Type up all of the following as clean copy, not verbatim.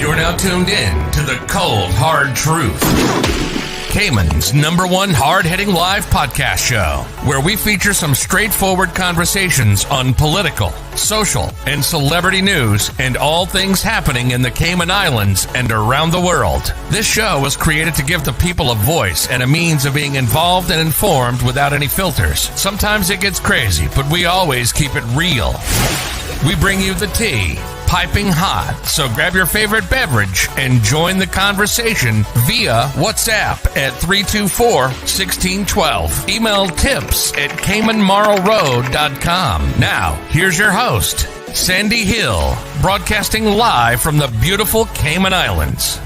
You're now tuned in to the Cold Hard Truth, Cayman's #1 hard-hitting live podcast show, where we feature some straightforward conversations on political, social, and celebrity news and all things happening in the Cayman Islands and around the world. This show was created to give the people a voice and a means of being involved and informed without any filters. Sometimes it gets crazy, but we always keep it real. We bring you the tea, piping hot, so grab your favorite beverage and join the conversation via WhatsApp at 324-1612. Email tips@caymanmarlroad.com. Now, here's your host, Sandy Hill, broadcasting live from the beautiful Cayman Islands.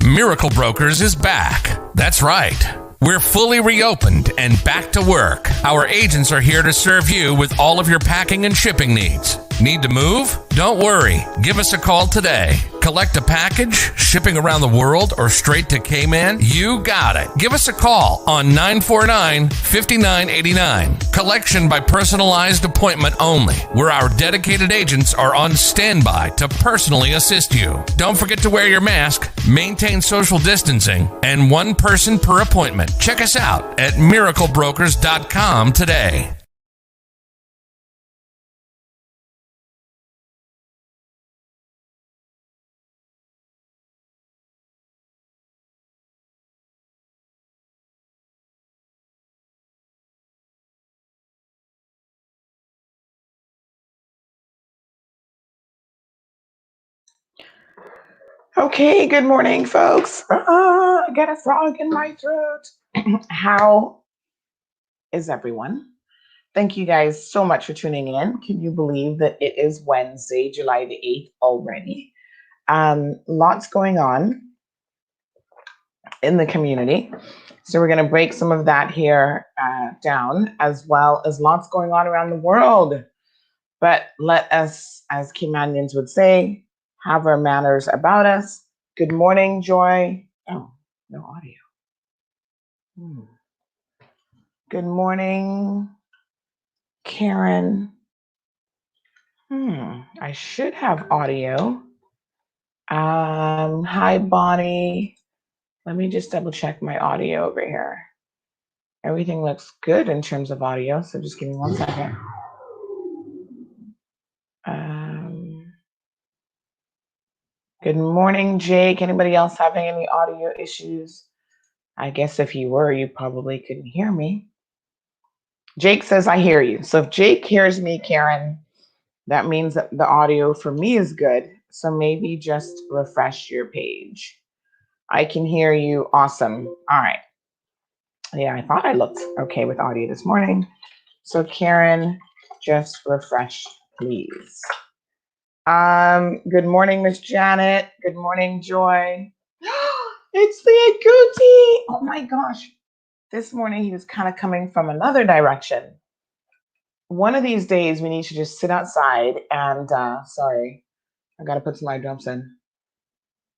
Miracle Brokers is back. That's right. We're fully reopened and back to work. Our agents are here to serve you with all of your packing and shipping needs. Need to move? Don't worry. Give us a call today. Collect a package, shipping around the world, or straight to Cayman? You got it. Give us a call on 949-5989. Collection by personalized appointment only, where our dedicated agents are on standby to personally assist you. Don't forget to wear your mask, maintain social distancing, and one person per appointment. Check us out at miraclebrokers.com today. Okay, good morning, folks. I got a frog in my throat. How is everyone? Thank you guys so much for tuning in. Can you believe that it is Wednesday, July the 8th already? Lots going on in the community. So we're going to break some of that here down, as well as lots going on around the world. But let us, as Caymanians would say, have our manners about us. Good morning, Joy. Oh, no audio. Good morning, Karen. I should have audio. Hi, Bonnie. Let me just double check my audio over here. Everything looks good in terms of audio, so just give me 1 second. Good morning, Jake. Anybody else having any audio issues? I guess if you were, you probably couldn't hear me. Jake says, I hear you. So if Jake hears me, Karen, that means that the audio for me is good. So maybe just refresh your page. I can hear you. Awesome. All right. Yeah, I thought I looked okay with audio this morning. So Karen, just refresh, please. Good morning, Miss Janet. Good morning, Joy. It's the Agouti. Oh my gosh. This morning he was kind of coming from another direction. One of these days we need to just sit outside and sorry, I gotta put some eye drops in.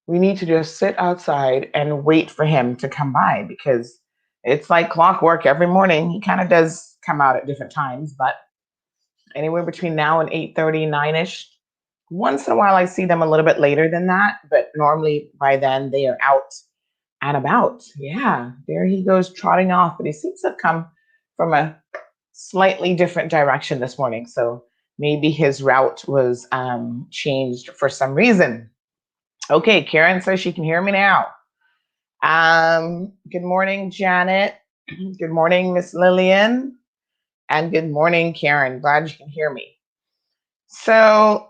We need to just sit outside and wait for him to come by, because it's like clockwork every morning. He kind of does come out at different times, but anywhere between now and 8:30, 9-ish. Once in a while I see them a little bit later than that, but normally by then they are out and about. Yeah, there he goes trotting off, but he seems to have come from a slightly different direction this morning. So maybe his route was changed for some reason. Okay, Karen says she can hear me now. Good morning, Janet. Good morning, Miss Lillian. And good morning, Karen. Glad you can hear me. So,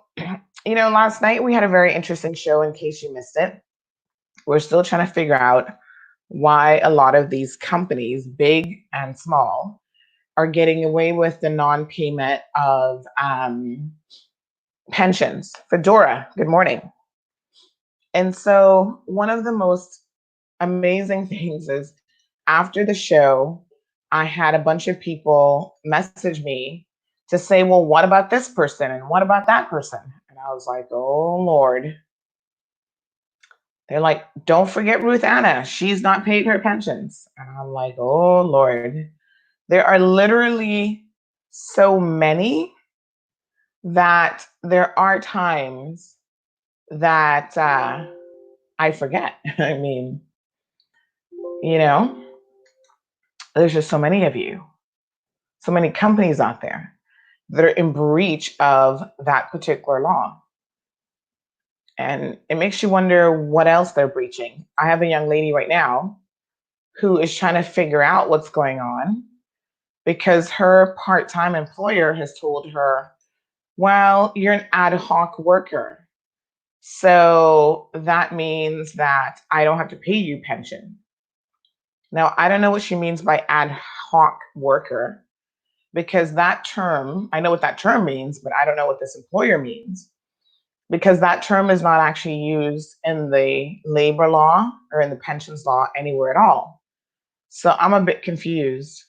last night we had a very interesting show, in case you missed it. We're still trying to figure out why a lot of these companies, big and small, are getting away with the non-payment of pensions. Fedora, good morning. And so one of the most amazing things is, after the show, I had a bunch of people message me to say, well, what about this person? And what about that person? And I was like, oh, Lord. They're like, don't forget Ruth Anna. She's not paid her pensions. And I'm like, oh, Lord. There are literally so many that there are times that I forget. I mean, you know, there's just so many of you, so many companies out there that are in breach of that particular law. And it makes you wonder what else they're breaching. I have a young lady right now who is trying to figure out what's going on because her part-time employer has told her, well, you're an ad hoc worker. So that means that I don't have to pay you pension. Now, I don't know what she means by ad hoc worker because that term, I know what that term means, but I don't know what this employer means because that term is not actually used in the labor law or in the pensions law anywhere at all. So I'm a bit confused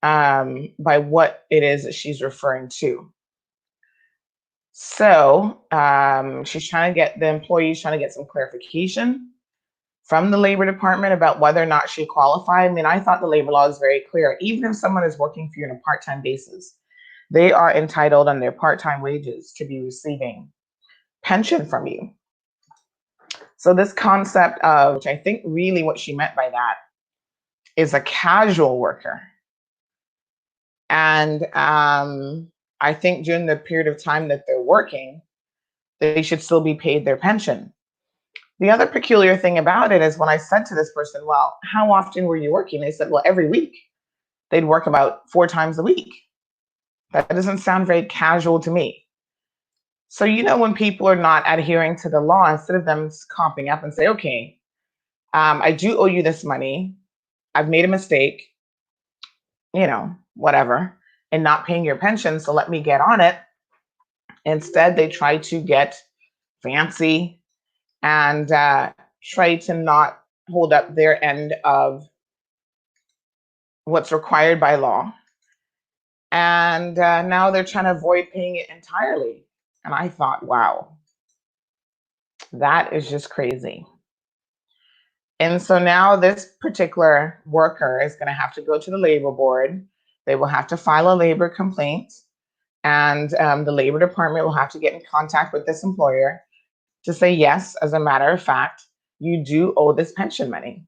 by what it is that she's referring to. So she's trying to get the employees trying to get some clarification from the Labor Department about whether or not she qualified. I mean, I thought the labor law is very clear. Even if someone is working for you on a part-time basis, they are entitled on their part-time wages to be receiving pension from you. So this concept of, which I think really what she meant by that is a casual worker. And I think during the period of time that they're working, they should still be paid their pension. The other peculiar thing about it is when I said to this person, well, how often were you working? They said, well, every week. They'd work about 4 times a week. That doesn't sound very casual to me. So, when people are not adhering to the law, instead of them comping up and say, okay, I do owe you this money. I've made a mistake, whatever, and not paying your pension. So let me get on it. Instead, they try to get fancy and try to not hold up their end of what's required by law. And now they're trying to avoid paying it entirely. And I thought, wow, that is just crazy. And so now this particular worker is going to have to go to the labor board. They will have to file a labor complaint. And the labor department will have to get in contact with this employer to say, yes, as a matter of fact, you do owe this pension money.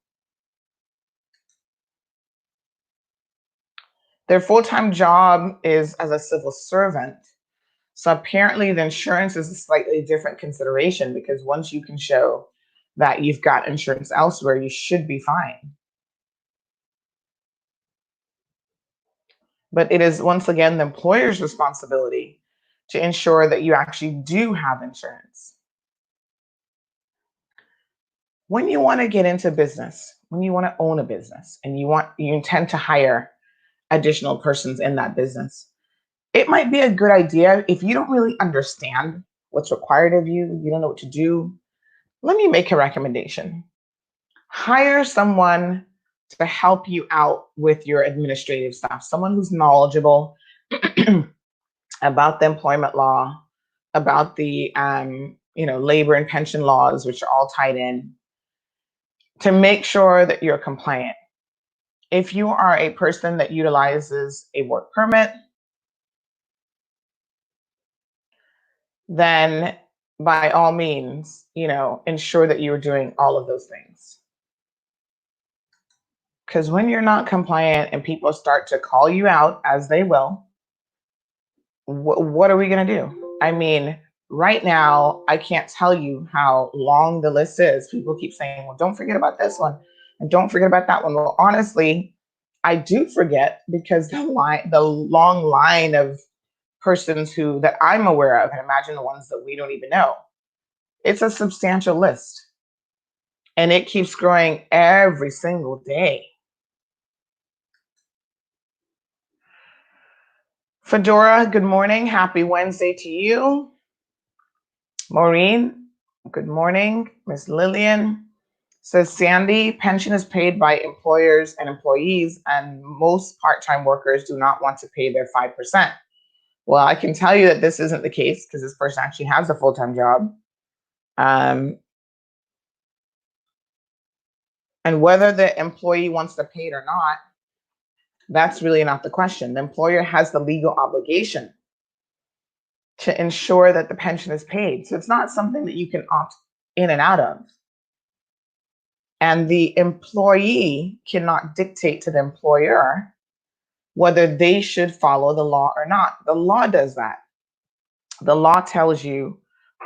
Their full-time job is as a civil servant. So apparently the insurance is a slightly different consideration because once you can show that you've got insurance elsewhere, you should be fine. But it is once again the employer's responsibility to ensure that you actually do have insurance. When you want to get into business, when you want to own a business and you intend to hire additional persons in that business, it might be a good idea if you don't really understand what's required of you, you don't know what to do. Let me make a recommendation. Hire someone to help you out with your administrative stuff, someone who's knowledgeable about the employment law, about the labor and pension laws, which are all tied in, to make sure that you're compliant. If you are a person that utilizes a work permit, then by all means, ensure that you're doing all of those things. Because when you're not compliant and people start to call you out, as they will, what are we going to do? I mean, right now, I can't tell you how long the list is. People keep saying, well, don't forget about this one and don't forget about that one. Well, honestly, I do forget because the long line of persons that I'm aware of, and imagine the ones that we don't even know. It's a substantial list. And it keeps growing every single day. Fedora, good morning. Happy Wednesday to you. Maureen, good morning. Miss Lillian says, Sandy, pension is paid by employers and employees, and most part-time workers do not want to pay their 5%. Well, I can tell you that this isn't the case because this person actually has a full-time job. And whether the employee wants to pay it or not, that's really not the question. The employer has the legal obligation to ensure that the pension is paid. So it's not something that you can opt in and out of. And the employee cannot dictate to the employer whether they should follow the law or not. The law does that. The law tells you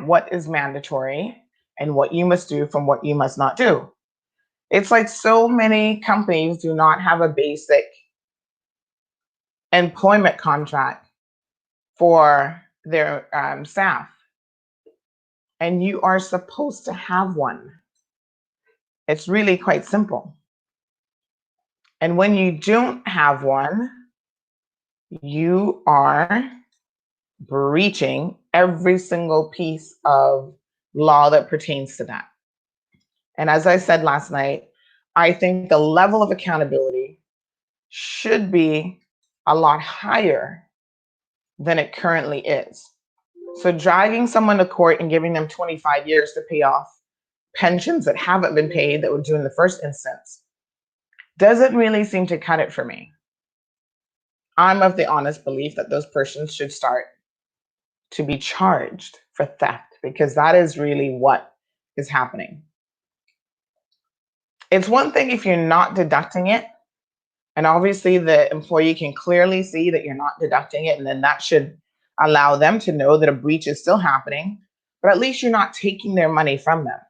what is mandatory and what you must do from what you must not do. It's like so many companies do not have a basic employment contract for their staff. And you are supposed to have one. It's really quite simple. And when you don't have one, you are breaching every single piece of law that pertains to that. And as I said last night, I think the level of accountability should be a lot higher than it currently is. So dragging someone to court and giving them 25 years to pay off pensions that haven't been paid that were due in the first instance doesn't really seem to cut it for me. I'm of the honest belief that those persons should start to be charged for theft, because that is really what is happening. It's one thing if you're not deducting it, and obviously the employee can clearly see that you're not deducting it, and then that should allow them to know that a breach is still happening, but at least you're not taking their money from them.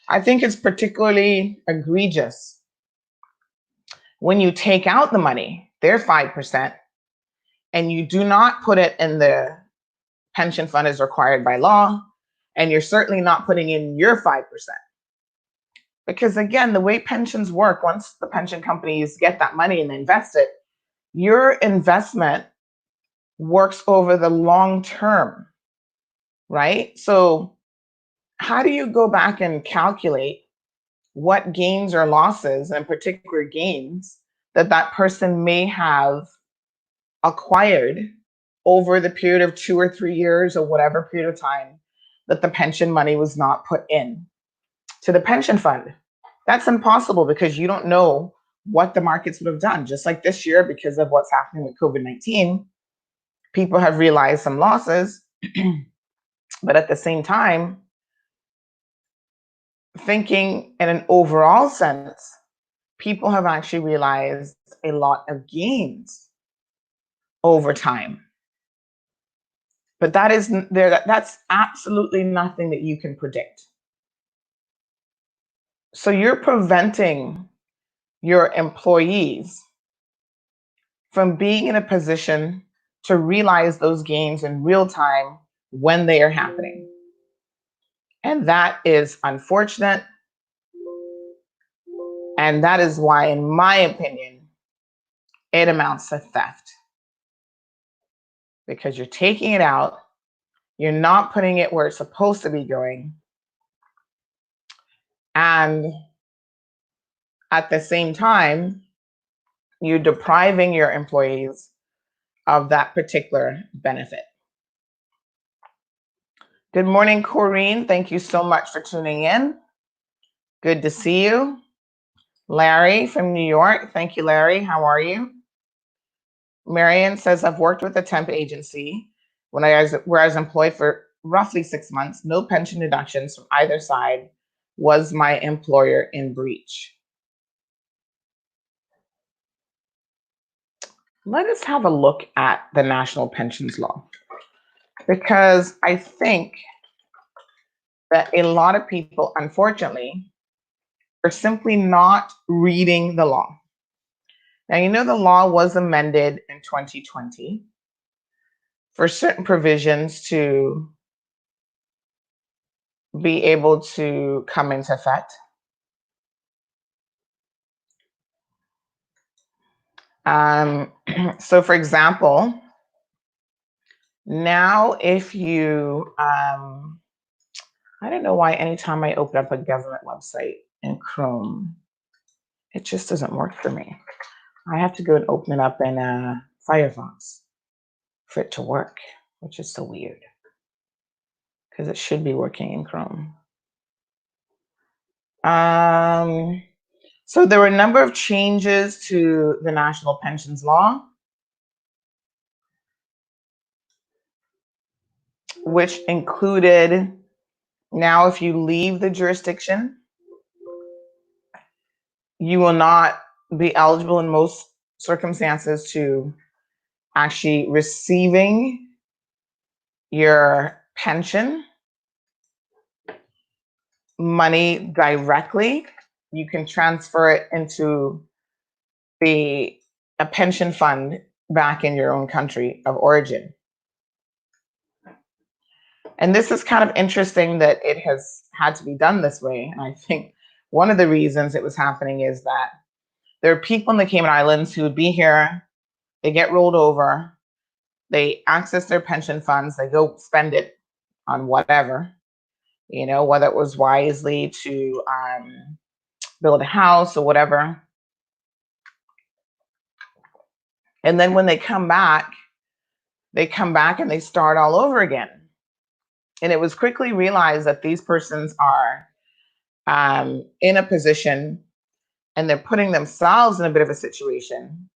I think it's particularly egregious when you take out the money, their 5%, and you do not put it in the pension fund as required by law, and you're certainly not putting in your 5%. Because again, the way pensions work, once the pension companies get that money and invest it, your investment works over the long term, right? So how do you go back and calculate what gains or losses, and particular gains, that person may have acquired over the period of 2 or 3 years or whatever period of time that the pension money was not put in to the pension fund? That's impossible, because you don't know what the markets would have done. Just like this year, because of what's happening with COVID-19, people have realized some losses, but at the same time, thinking in an overall sense, people have actually realized a lot of gains over time. But that's absolutely nothing that you can predict. So you're preventing your employees from being in a position to realize those gains in real time when they are happening. And that is unfortunate. And that is why, in my opinion, it amounts to theft. Because you're taking it out, you're not putting it where it's supposed to be going, and at the same time, you're depriving your employees of that particular benefit. Good morning, Corrine. Thank you so much for tuning in. Good to see you. Larry from New York. Thank you, Larry. How are you? Marion says, I've worked with a temp agency where I was employed for roughly 6 months. No pension deductions from either side. Was my employer in breach? Let us have a look at the national pensions law, because I think that a lot of people, unfortunately, are simply not reading the law. Now, you know, the law was amended in 2020 for certain provisions to be able to come into effect. So for example, now if you, I don't know why anytime I open up a government website in Chrome, it just doesn't work for me. I have to go and open it up in Firefox for it to work, which is so weird, because it should be working in Chrome. So there were a number of changes to the national pensions law. which included, now if you leave the jurisdiction, you will not be eligible in most circumstances to actually receiving your pension money directly. You can transfer it into a pension fund back in your own country of origin. And this is kind of interesting that it has had to be done this way. And I think one of the reasons it was happening is that there are people in the Cayman Islands who would be here, they get rolled over, they access their pension funds, they go spend it on whatever, whether it was wisely to build a house or whatever. And then when they come back and they start all over again. And it was quickly realized that these persons are in a position, and they're putting themselves in a bit of a situation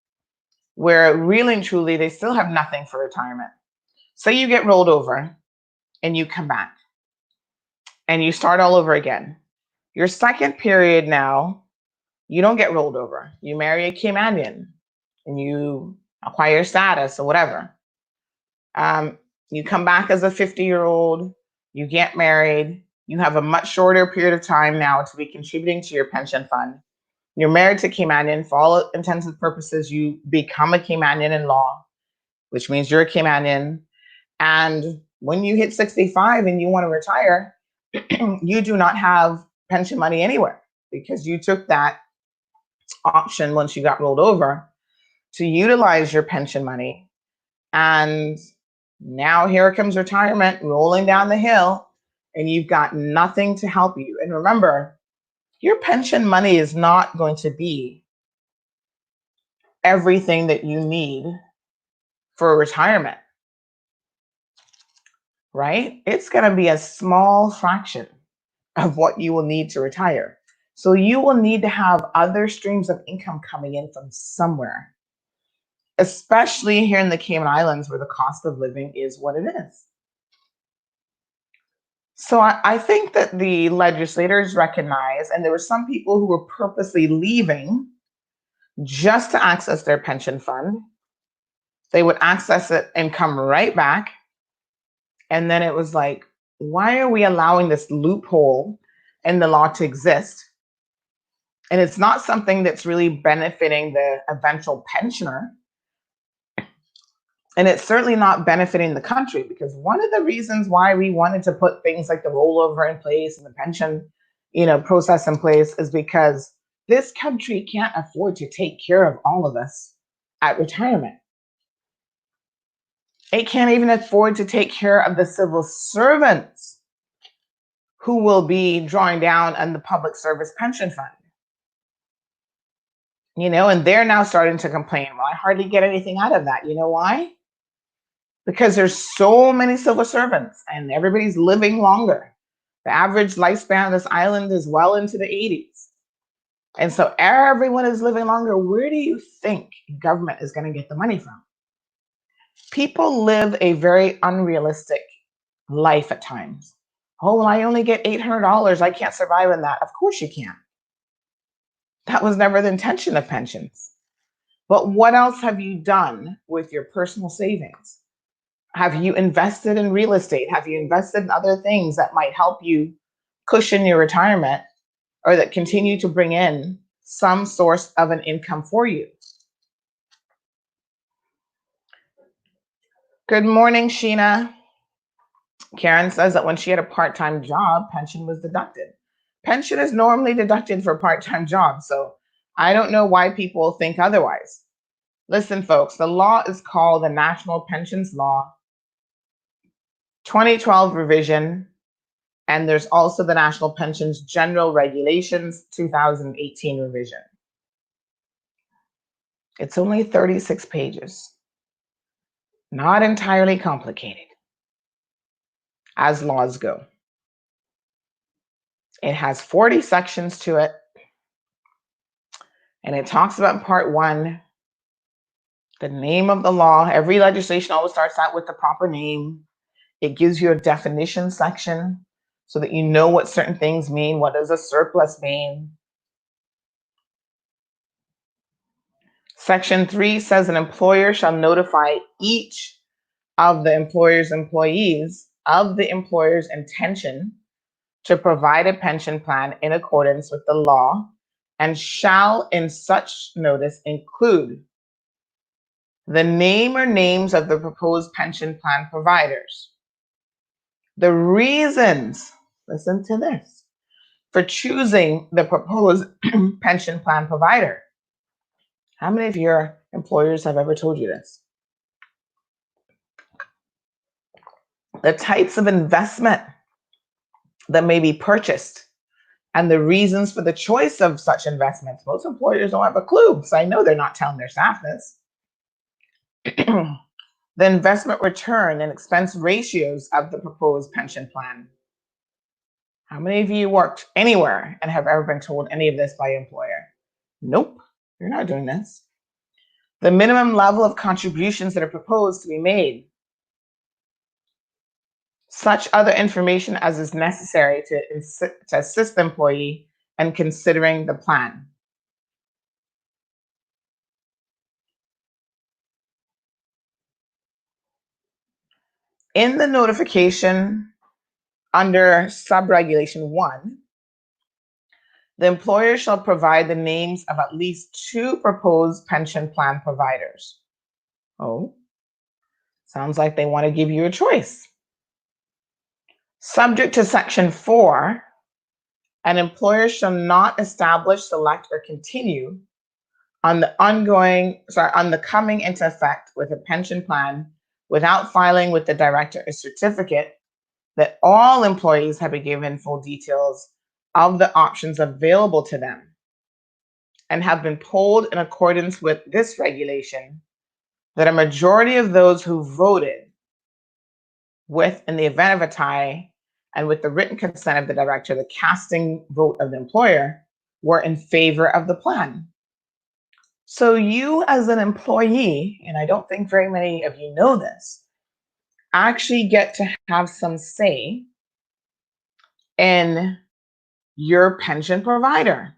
where really and truly they still have nothing for retirement. So you get rolled over and you come back and you start all over again. Your second period now, you don't get rolled over. You marry a Caymanian and you acquire status or whatever. You come back as a 50-year-old, you get married, you have a much shorter period of time now to be contributing to your pension fund. You're married to Caymanian. For all intents and purposes, you become a Caymanian in law, which means you're a Caymanian. And when you hit 65 and you want to retire, you do not have pension money anywhere because you took that option once you got rolled over to utilize your pension money. And now here comes retirement rolling down the hill, and you've got nothing to help you. And remember, your pension money is not going to be everything that you need for retirement, right? It's going to be a small fraction of what you will need to retire. So you will need to have other streams of income coming in from somewhere, especially here in the Cayman Islands where the cost of living is what it is. So I think that the legislators recognize, and there were some people who were purposely leaving just to access their pension fund. They would access it and come right back. And then it was like, why are we allowing this loophole in the law to exist? And it's not something that's really benefiting the eventual pensioner. And it's certainly not benefiting the country, because one of the reasons why we wanted to put things like the rollover in place and the pension, process in place is because this country can't afford to take care of all of us at retirement. It can't even afford to take care of the civil servants who will be drawing down on the public service pension fund. And they're now starting to complain, well, I hardly get anything out of that. You know why? Because there's so many civil servants and everybody's living longer. The average lifespan of this island is well into the 80s. And so everyone is living longer. Where do you think government is going to get the money from? People live a very unrealistic life at times. Oh, well, I only get $800. I can't survive on that. Of course you can't. That was never the intention of pensions. But what else have you done with your personal savings? Have you invested in real estate? Have you invested in other things that might help you cushion your retirement or that continue to bring in some source of an income for you? Good morning, Sheena. Karen says that when she had a part-time job, pension was deducted. Pension is normally deducted for part-time jobs, so I don't know why people think otherwise. Listen, folks, the law is called the National Pensions Law 2012 revision, and there's also the National Pensions General Regulations 2018 revision. It's only 36 pages. Not entirely complicated, as laws go. It has 40 sections to it, and it talks about part 1, the name of the law. Every legislation always starts out with the proper name. It gives you a definition section so that you know what certain things mean. What does a surplus mean? Section 3 says an employer shall notify each of the employer's employees of the employer's intention to provide a pension plan in accordance with the law, and shall in such notice include the name or names of the proposed pension plan providers, the reasons, listen to this, for choosing the proposed pension plan provider. How many of your employers have ever told you this? The types of investment that may be purchased and the reasons for the choice of such investments. Most employers don't have a clue, so I know they're not telling their staff this. The investment return and expense ratios of the proposed pension plan. How many of you worked anywhere and have ever been told any of this by your employer? Nope, you're not doing this. The minimum level of contributions that are proposed to be made. Such other information as is necessary to assist the employee in considering the plan. In the notification under subregulation 1, the employer shall provide the names of at least 2 proposed pension plan providers. Oh, sounds like they want to give you a choice. Subject to section 4, an employer shall not establish, select, or continue on the coming into effect with a pension plan without filing with the director a certificate that all employees have been given full details of the options available to them and have been polled in accordance with this regulation, that a majority of those who voted with, in the event of a tie, and with the written consent of the director, the casting vote of the employer, were in favor of the plan. So you as an employee, and I don't think very many of you know this, actually get to have some say in your pension provider.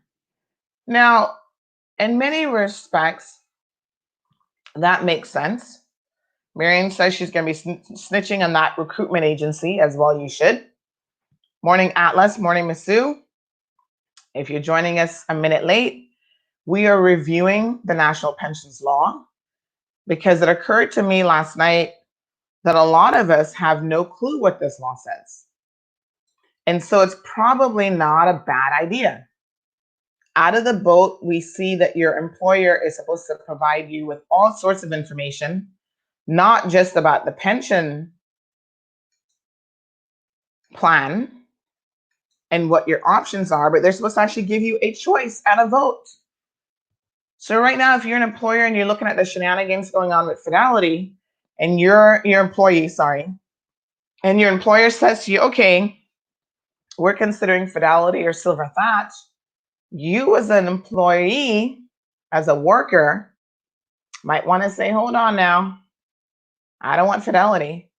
Now, in many respects, that makes sense. Miriam says she's going to be snitching on that recruitment agency, as well you should. Morning, Atlas. Morning, Masu. If you're joining us a minute late, we are reviewing the National Pensions Law because it occurred to me last night that a lot of us have no clue what this law says. And so it's probably not a bad idea. Out of the boat, we see that your employer is supposed to provide you with all sorts of information, not just about the pension plan and what your options are, but they're supposed to actually give you a choice and a vote. So right now, if you're an employer and you're looking at the shenanigans going on with Fidelity, and your employee, and your employer says to you, okay, we're considering Fidelity or Silver Thatch, you as an employee, as a worker, might want to say, hold on now, I don't want Fidelity.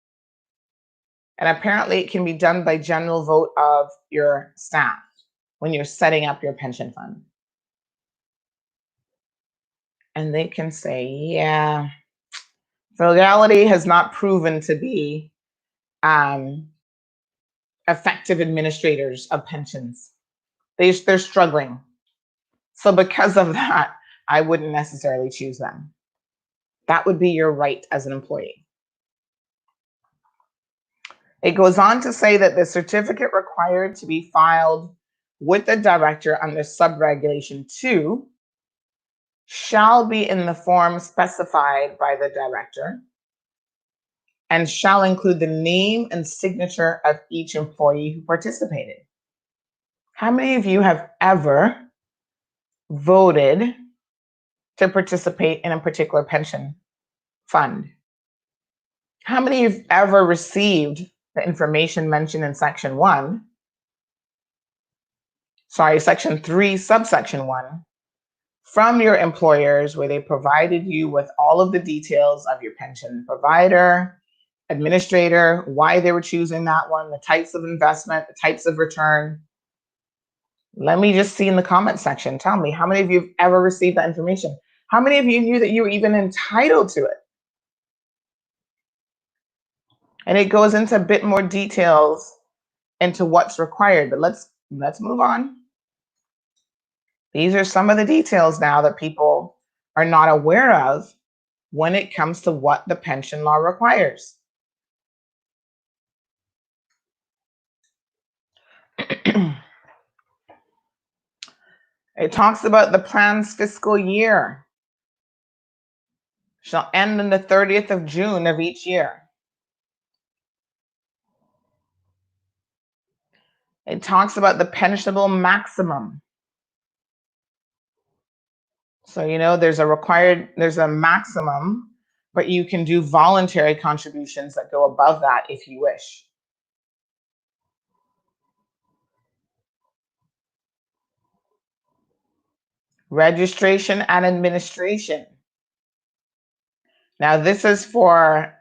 And apparently it can be done by general vote of your staff when you're setting up your pension fund. And they can say, yeah, Fidelity has not proven to be effective administrators of pensions. They're struggling. So because of that, I wouldn't necessarily choose them. That would be your right as an employee. It goes on to say that the certificate required to be filed with the director under subregulation 2 shall be in the form specified by the director and shall include the name and signature of each employee who participated. How many of you have ever voted to participate in a particular pension fund? How many of you have ever received the information mentioned in section 3, subsection 1, from your employers, where they provided you with all of the details of your pension provider, administrator, why they were choosing that one, the types of investment, the types of return. Let me just see in the comment section. Tell me, how many of you have ever received that information? How many of you knew that you were even entitled to it? And it goes into a bit more details into what's required, but let's move on. These are some of the details now that people are not aware of when it comes to what the pension law requires. It talks about the plan's fiscal year shall end on the 30th of June of each year. It talks about the pensionable maximum. So, there's a maximum, but you can do voluntary contributions that go above that if you wish. Registration and administration. Now, this is for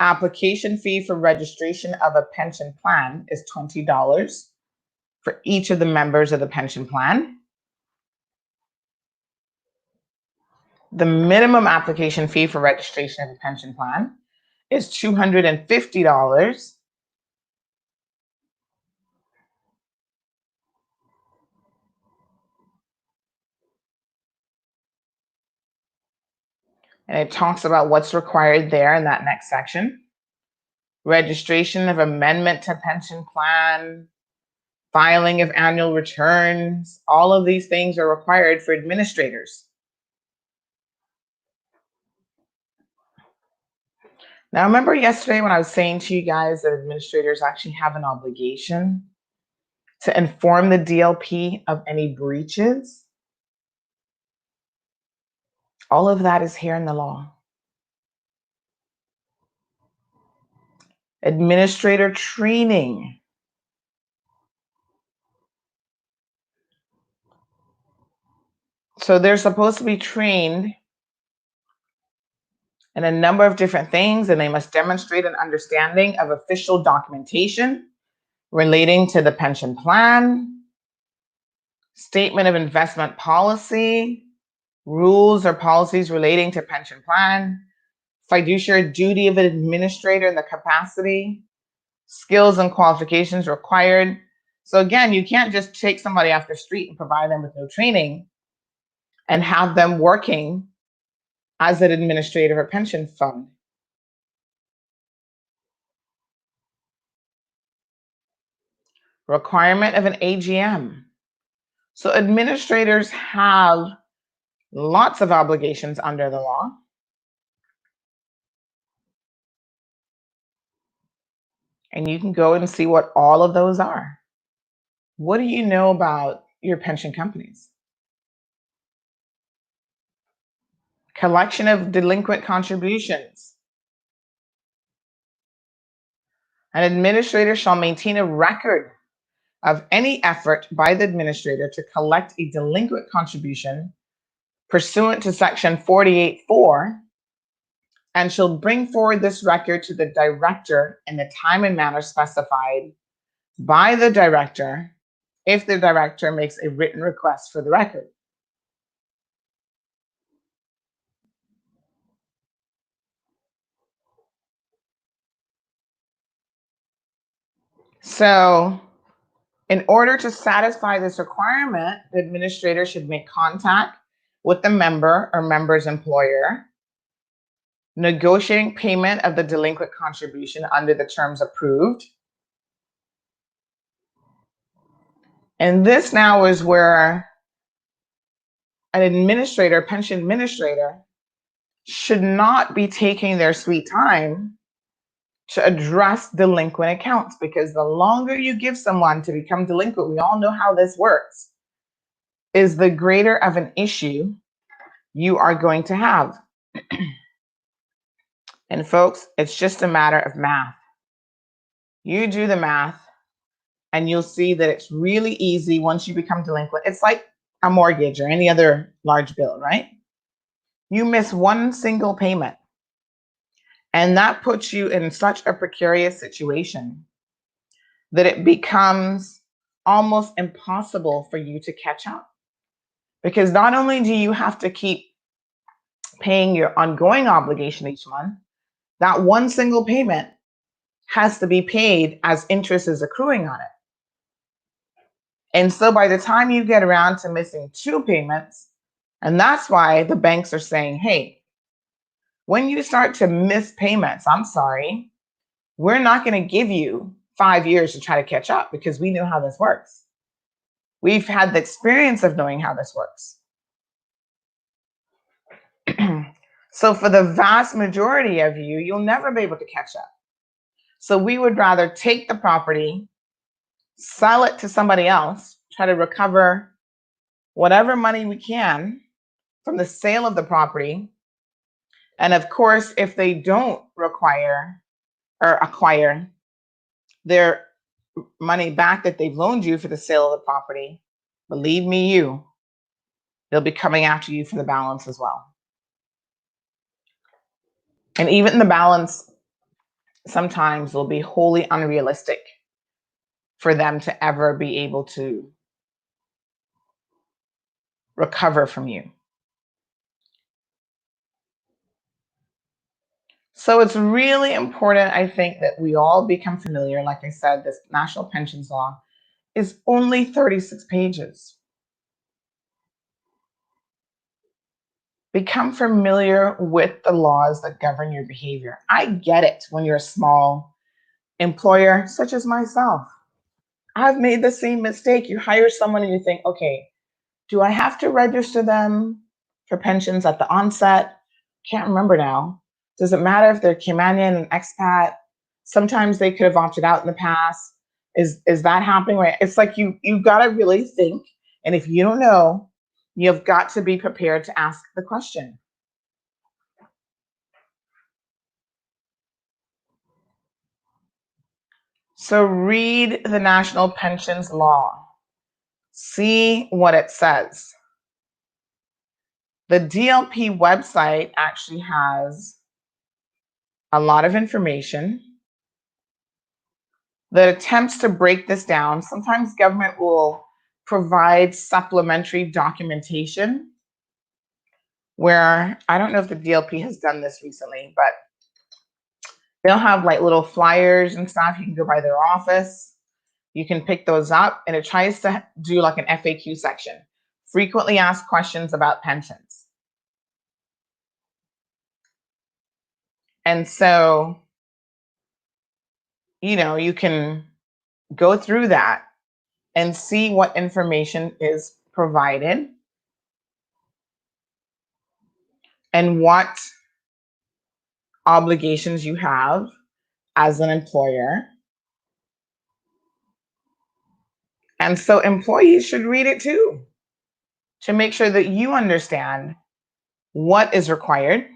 application fee for registration of a pension plan is $20 for each of the members of the pension plan. The minimum application fee for registration of a pension plan is $250. And it talks about what's required there in that next section. Registration of amendment to pension plan, filing of annual returns, all of these things are required for administrators. Now, remember yesterday when I was saying to you guys that administrators actually have an obligation to inform the DLP of any breaches? All of that is here in the law. Administrator training. So they're supposed to be trained in a number of different things, and they must demonstrate an understanding of official documentation relating to the pension plan, statement of investment policy, rules or policies relating to pension plan, fiduciary duty of an administrator in the capacity, skills and qualifications required. So again, you can't just take somebody off the street and provide them with no training and have them working as an administrator of a pension fund. Requirement of an AGM. So administrators have lots of obligations under the law. And you can go and see what all of those are. What do you know about your pension companies? Collection of delinquent contributions. An administrator shall maintain a record of any effort by the administrator to collect a delinquent contribution pursuant to section 48(4), and shall bring forward this record to the director in the time and manner specified by the director if the director makes a written request for the record. So in order to satisfy this requirement, the administrator should make contact with the member or member's employer, negotiating payment of the delinquent contribution under the terms approved. And this now is where an administrator, pension administrator, should not be taking their sweet time to address delinquent accounts, because the longer you give someone to become delinquent, we all know how this works, is the greater of an issue you are going to have. And folks, it's just a matter of math. You do the math and you'll see that it's really easy once you become delinquent. It's like a mortgage or any other large bill, right? You miss one single payment And that puts you in such a precarious situation that it becomes almost impossible for you to catch up. Because not only do you have to keep paying your ongoing obligation each month, that one single payment has to be paid as interest is accruing on it. And so by the time you get around to missing 2 payments, and that's why the banks are saying, hey, when you start to miss payments, I'm sorry, we're not going to give you 5 years to try to catch up because we know how this works. We've had the experience of knowing how this works. So for the vast majority of you, you'll never be able to catch up. So we would rather take the property, sell it to somebody else, try to recover whatever money we can from the sale of the property. And of course, if they don't require or acquire their money back that they've loaned you for the sale of the property, believe me, they'll be coming after you for the balance as well. And even the balance sometimes will be wholly unrealistic for them to ever be able to recover from you. So it's really important, I think, that we all become familiar. Like I said, this national pensions law is only 36 pages. Become familiar with the laws that govern your behavior. I get it when you're a small employer, such as myself. I've made the same mistake. You hire someone and you think, okay, do I have to register them for pensions at the onset? Can't remember now. Does it matter if they're Caymanian and expat? Sometimes they could have opted out in the past. Is that happening right? It's like you've got to really think. And if you don't know, you've got to be prepared to ask the question. So read the National Pensions Law. See what it says. The DLP website actually has a lot of information that attempts to break this down. Sometimes government will provide supplementary documentation where, I don't know if the DLP has done this recently, but they'll have like little flyers and stuff. You can go by their office. You can pick those up, and it tries to do like an FAQ section. Frequently asked questions about pensions. And so, you can go through that and see what information is provided and what obligations you have as an employer. And so employees should read it too, to make sure that you understand what is required.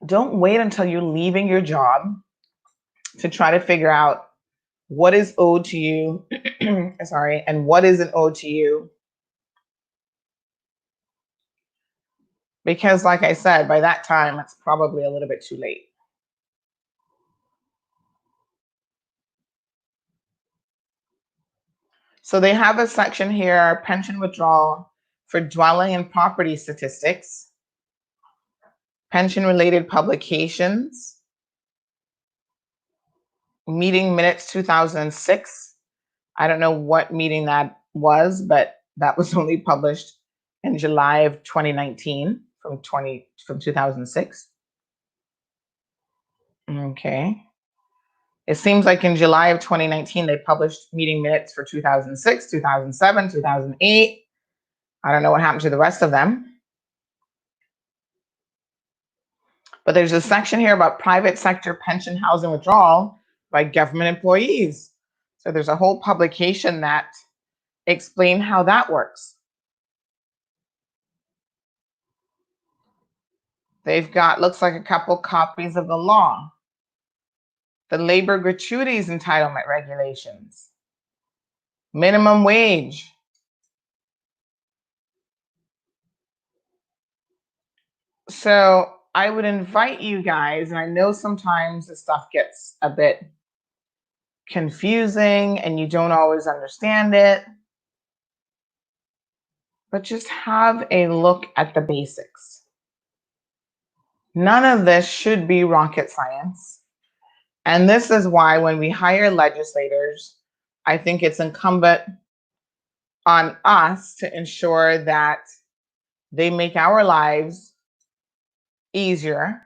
Don't wait until you're leaving your job to try to figure out what is owed to you, and what isn't owed to you. Because like I said, by that time, it's probably a little bit too late. So they have a section here, pension withdrawal for dwelling and property statistics, pension-related publications, meeting minutes 2006. I don't know what meeting that was, but that was only published in July of 2019 from 2006. Okay. It seems like in July of 2019, they published meeting minutes for 2006, 2007, 2008. I don't know what happened to the rest of them. But there's a section here about private sector pension housing withdrawal by government employees. So there's a whole publication that explains how that works. They've got, looks like, a couple copies of the law, the labor gratuities entitlement regulations, minimum wage, So I would invite you guys, and I know sometimes this stuff gets a bit confusing and you don't always understand it, but just have a look at the basics. None of this should be rocket science. And this is why when we hire legislators, I think it's incumbent on us to ensure that they make our lives easier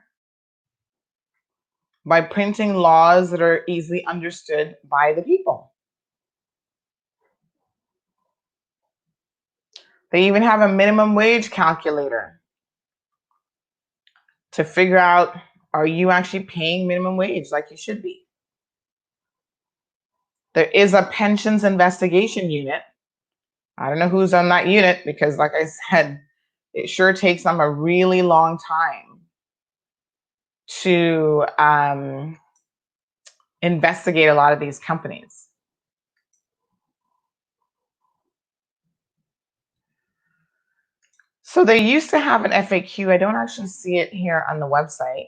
by printing laws that are easily understood by the people. They even have a minimum wage calculator to figure out, are you actually paying minimum wage like you should be? There is a pensions investigation unit. I don't know who's on that unit because, like I said, it sure takes them a really long time to investigate a lot of these companies. So they used to have an FAQ. I don't actually see it here on the website.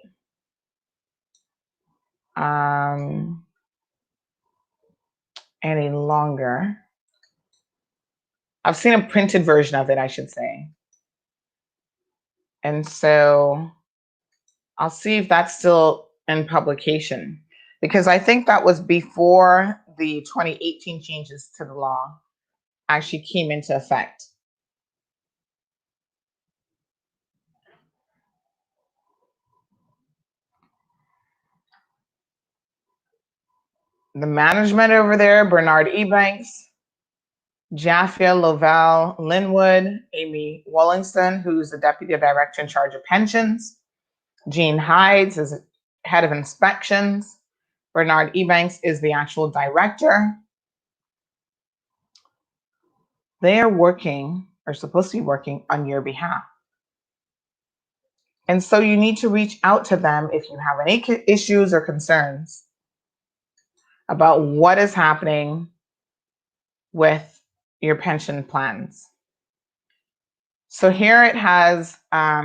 Any longer. I've seen a printed version of it, I should say. And so I'll see if that's still in publication, because I think that was before the 2018 changes to the law actually came into effect. The management over there, Bernard Ebanks, Jaffa Lovell Linwood, Amy Wallingston, who's the deputy director in charge of pensions, Jean Hides is head of inspections, Bernard Ebanks is the actual director. They are working, or supposed to be working, on your behalf. And so you need to reach out to them if you have any issues or concerns about what is happening with your pension plans. So here it has,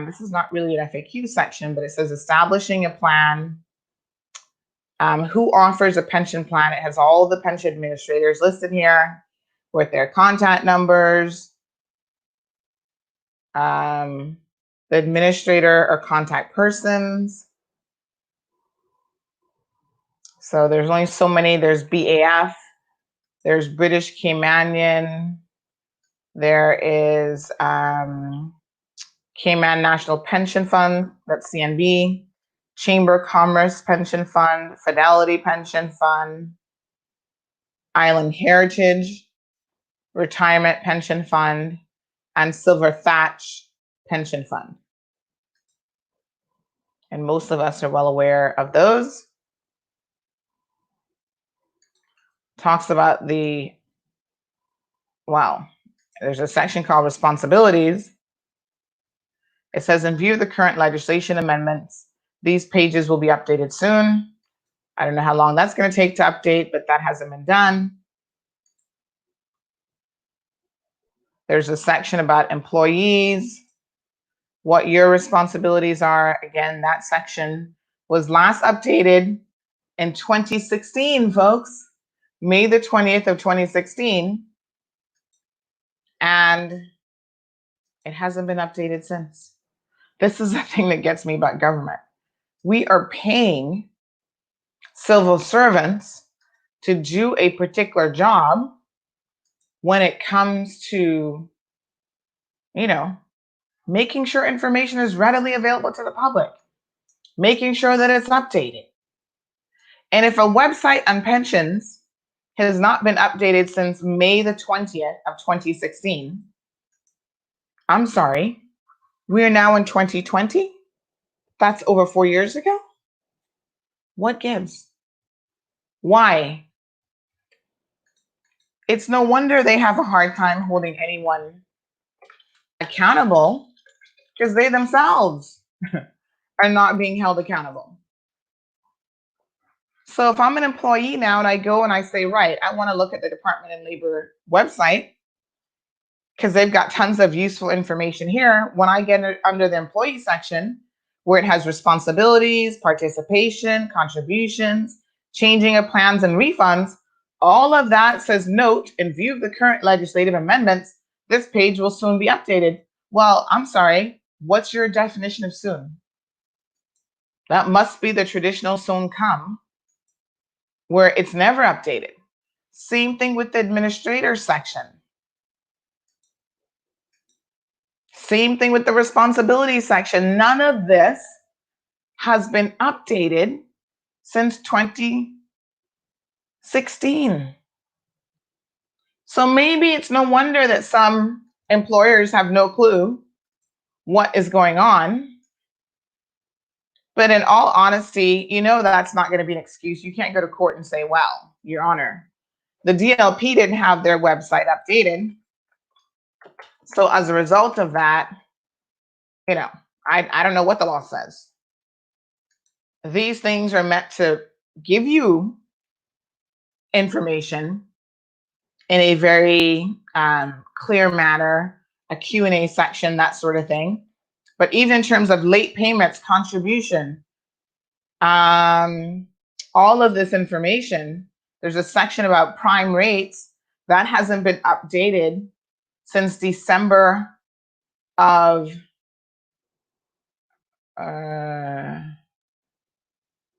this is not really an FAQ section, but it says establishing a plan. Who offers a pension plan? It has all the pension administrators listed here with their contact numbers, the administrator or contact persons. So there's only so many. There's BAF, there's British Cayman, there is Cayman National Pension Fund, that's CNB, Chamber of Commerce Pension Fund, Fidelity Pension Fund, Island Heritage Retirement Pension Fund, and Silver Thatch Pension Fund. And most of us are well aware of those. Talks about the, well, there's a section called responsibilities. It says, in view of the current legislation amendments, these pages will be updated soon. I don't know how long that's going to take to update, but that hasn't been done. There's a section about employees, what your responsibilities are. Again, that section was last updated in 2016, folks, May the 20th of 2016. And it hasn't been updated since. This is the thing that gets me about government. We are paying civil servants to do a particular job when it comes to, making sure information is readily available to the public, making sure that it's updated. And if a website on pensions has not been updated since May the 20th of 2016, I'm sorry, we are now in 2020? That's over 4 years ago? What gives? Why? It's no wonder they have a hard time holding anyone accountable, because they themselves are not being held accountable. So if I'm an employee now and I go and I say, right, I want to look at the Department of Labor website, because they've got tons of useful information here. When I get it under the employee section, where it has responsibilities, participation, contributions, changing of plans and refunds, all of that says, note, in view of the current legislative amendments, this page will soon be updated. Well, I'm sorry, what's your definition of soon? That must be the traditional soon come, where it's never updated. Same thing with the administrator section. Same thing with the responsibility section. None of this has been updated since 2016. So maybe it's no wonder that some employers have no clue what is going on. But in all honesty, that's not going to be an excuse. You can't go to court and say, well, Your Honor, the DLP didn't have their website updated. So as a result of that, I don't know what the law says. These things are meant to give you information in a very clear manner, a Q&A section, that sort of thing. But even in terms of late payments, contribution, all of this information, there's a section about prime rates that hasn't been updated since December of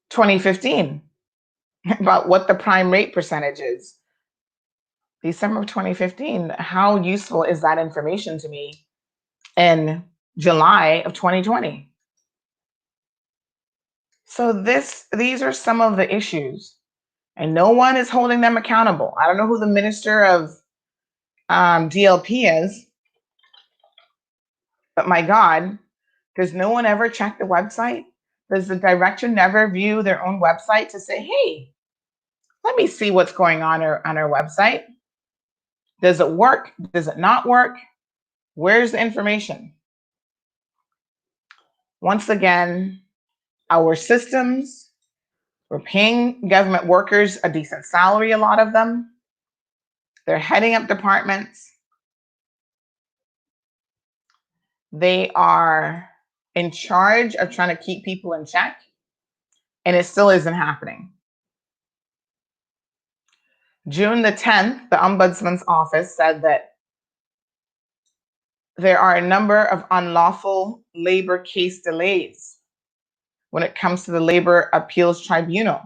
2015 about what the prime rate percentage is. December of 2015. How useful is that information to me in July of 2020? So these are some of the issues, and no one is holding them accountable. I don't know who the minister of DLP is, but my God, does no one ever check the website? Does the director never view their own website to say, hey, let me see what's going on our website? Does it work? Does it not work? Where's the information? Once again, our systems, we're paying government workers a decent salary, a lot of them. They're heading up departments. They are in charge of trying to keep people in check, and it still isn't happening. June the 10th, the Ombudsman's office said that there are a number of unlawful labor case delays when it comes to the Labor Appeals Tribunal.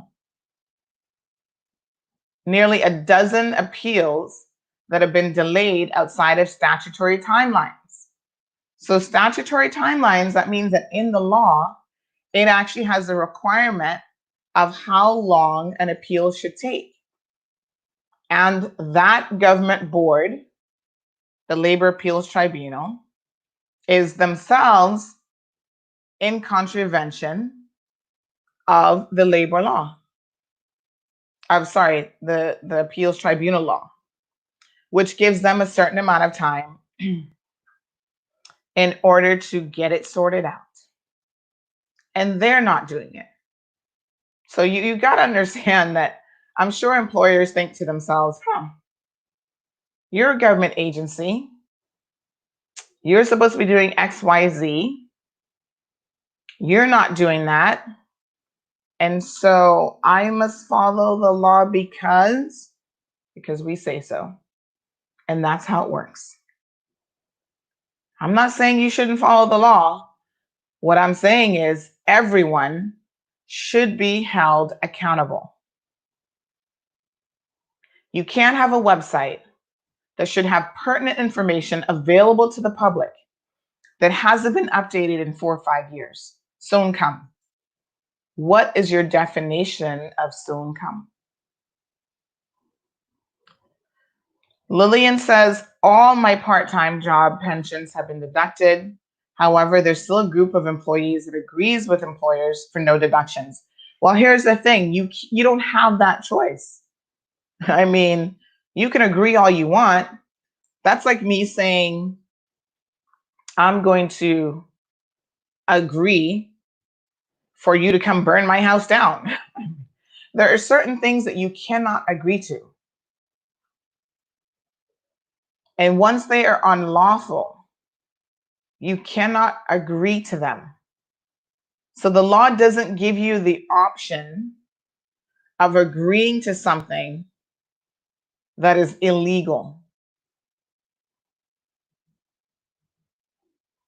Nearly a dozen appeals that have been delayed outside of statutory timelines. So statutory timelines, that means that in the law, it actually has a requirement of how long an appeal should take. And that government board, the Labor Appeals Tribunal, is themselves in contravention of the labor law. I'm sorry, the Appeals Tribunal law, which gives them a certain amount of time in order to get it sorted out. And they're not doing it. So you got to understand that I'm sure employers think to themselves, you're a government agency. You're supposed to be doing X, Y, Z. You're not doing that. And so I must follow the law because we say so. And that's how it works. I'm not saying you shouldn't follow the law. What I'm saying is everyone should be held accountable. You can't have a website that should have pertinent information available to the public that hasn't been updated in 4 or 5 years. Soon come. What is your definition of soon come? Lillian says, all my part-time job pensions have been deducted. However, there's still a group of employees that agrees with employers for no deductions. Well, here's the thing. You don't have that choice. I mean, you can agree all you want. That's like me saying, I'm going to agree for you to come burn my house down. There are certain things that you cannot agree to. And once they are unlawful, you cannot agree to them. So the law doesn't give you the option of agreeing to something that is illegal.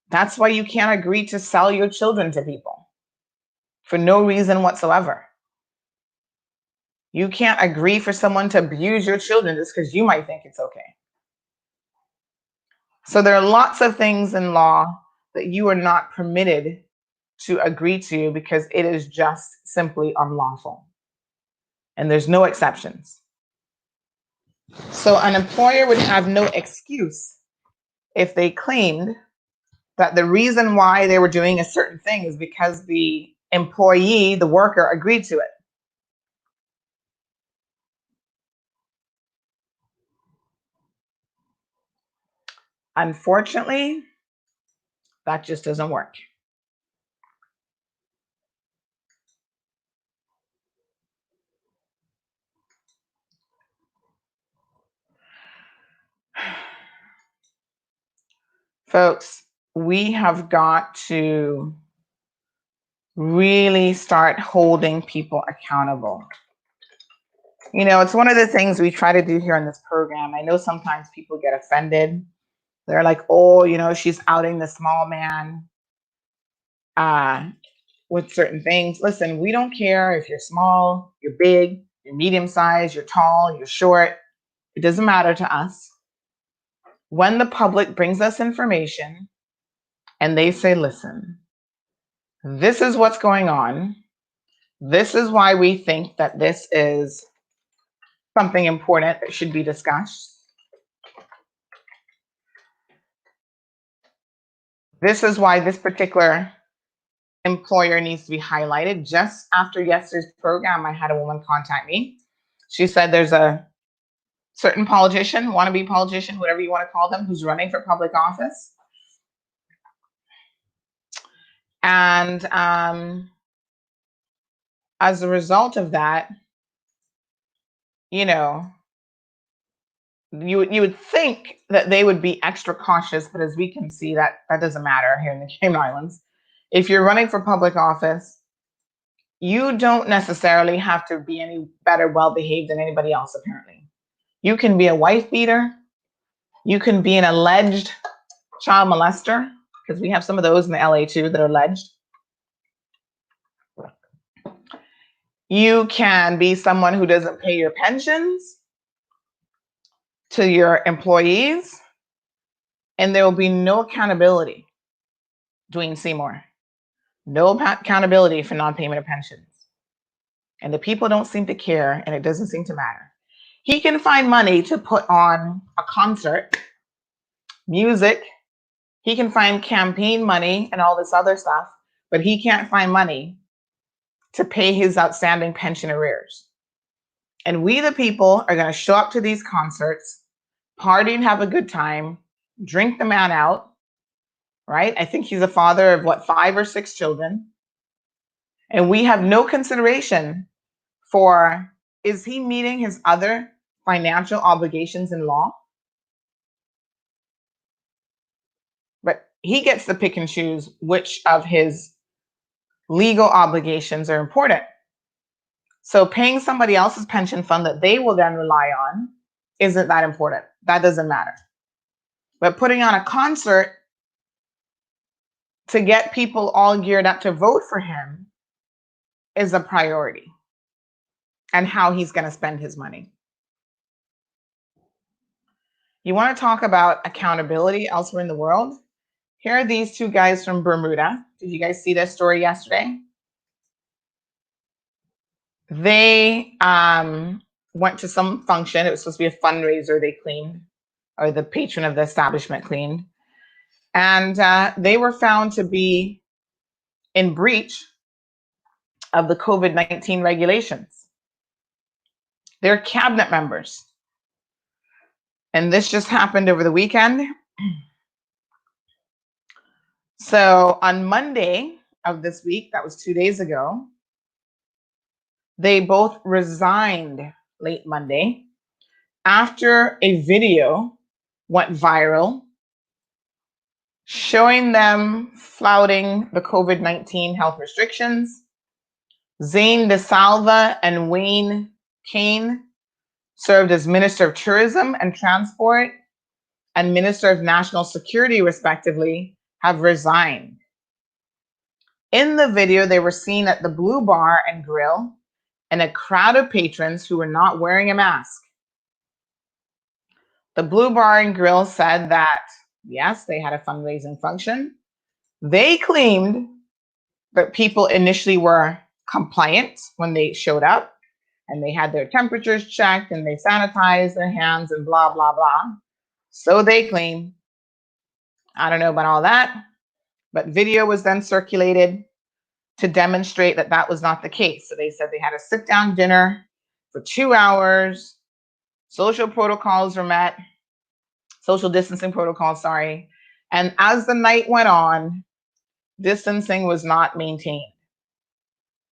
That's why you can't agree to sell your children to people for no reason whatsoever. You can't agree for someone to abuse your children just because you might think it's okay. So there are lots of things in law that you are not permitted to agree to because it is just simply unlawful. And there's no exceptions. So an employer would have no excuse if they claimed that the reason why they were doing a certain thing is because the employee, the worker, agreed to it. Unfortunately, that just doesn't work. Folks, we have got to really start holding people accountable. You know, it's one of the things we try to do here on this program. I know sometimes people get offended. They're like, oh, you know, she's outing the small man with certain things. Listen, we don't care if you're small, you're big, you're medium sized, you're tall, you're short. It doesn't matter to us. When the public brings us information and they say, listen, this is what's going on. This is why we think that this is something important that should be discussed. This is why this particular employer needs to be highlighted. Just after yesterday's program, I had a woman contact me. She said there's a certain politician, wannabe politician, whatever you want to call them, who's running for public office. And as a result of that, you know, you would think that they would be extra cautious, but as we can see, that doesn't matter here in the Cayman Islands. If you're running for public office, you don't necessarily have to be any better well-behaved than anybody else, apparently. You can be a wife beater. You can be an alleged child molester, because we have some of those in the LA too that are alleged. You can be someone who doesn't pay your pensions to your employees, and there will be no accountability. Dwayne Seymour, no accountability for non-payment of pensions. And the people don't seem to care, and it doesn't seem to matter. He can find money to put on a concert, music. He can find campaign money and all this other stuff, but he can't find money to pay his outstanding pension arrears. And we, the people, are going to show up to these concerts, party and have a good time, drink the man out, right? I think he's a father of 5 or 6 children. And we have no consideration for, is he meeting his other financial obligations in law? But he gets to pick and choose which of his legal obligations are important. So paying somebody else's pension fund that they will then rely on isn't that important. That doesn't matter. But putting on a concert to get people all geared up to vote for him is a priority, and how he's going to spend his money. You want to talk about accountability elsewhere in the world? Here are these 2 guys from Bermuda. Did you guys see this story yesterday? They went to some function. It was supposed to be a fundraiser they cleaned, or the patron of the establishment cleaned. And they were found to be in breach of the COVID-19 regulations. They're cabinet members. And this just happened over the weekend. So on Monday of this week, that was 2 days ago, they both resigned late Monday after a video went viral, showing them flouting the COVID-19 health restrictions. Zane DeSalva and Wayne Kane served as Minister of Tourism and Transport and Minister of National Security, respectively, have resigned. In the video, they were seen at the Blue Bar and Grill and a crowd of patrons who were not wearing a mask. The Blue Bar and Grill said that, yes, they had a fundraising function. They claimed that people initially were compliant when they showed up and they had their temperatures checked and they sanitized their hands and blah, blah, blah. So they claim. I don't know about all that, but video was then circulated to demonstrate that that was not the case. So they said they had a sit-down dinner for 2 hours. Social protocols were met, social distancing protocols, sorry. And as the night went on, distancing was not maintained.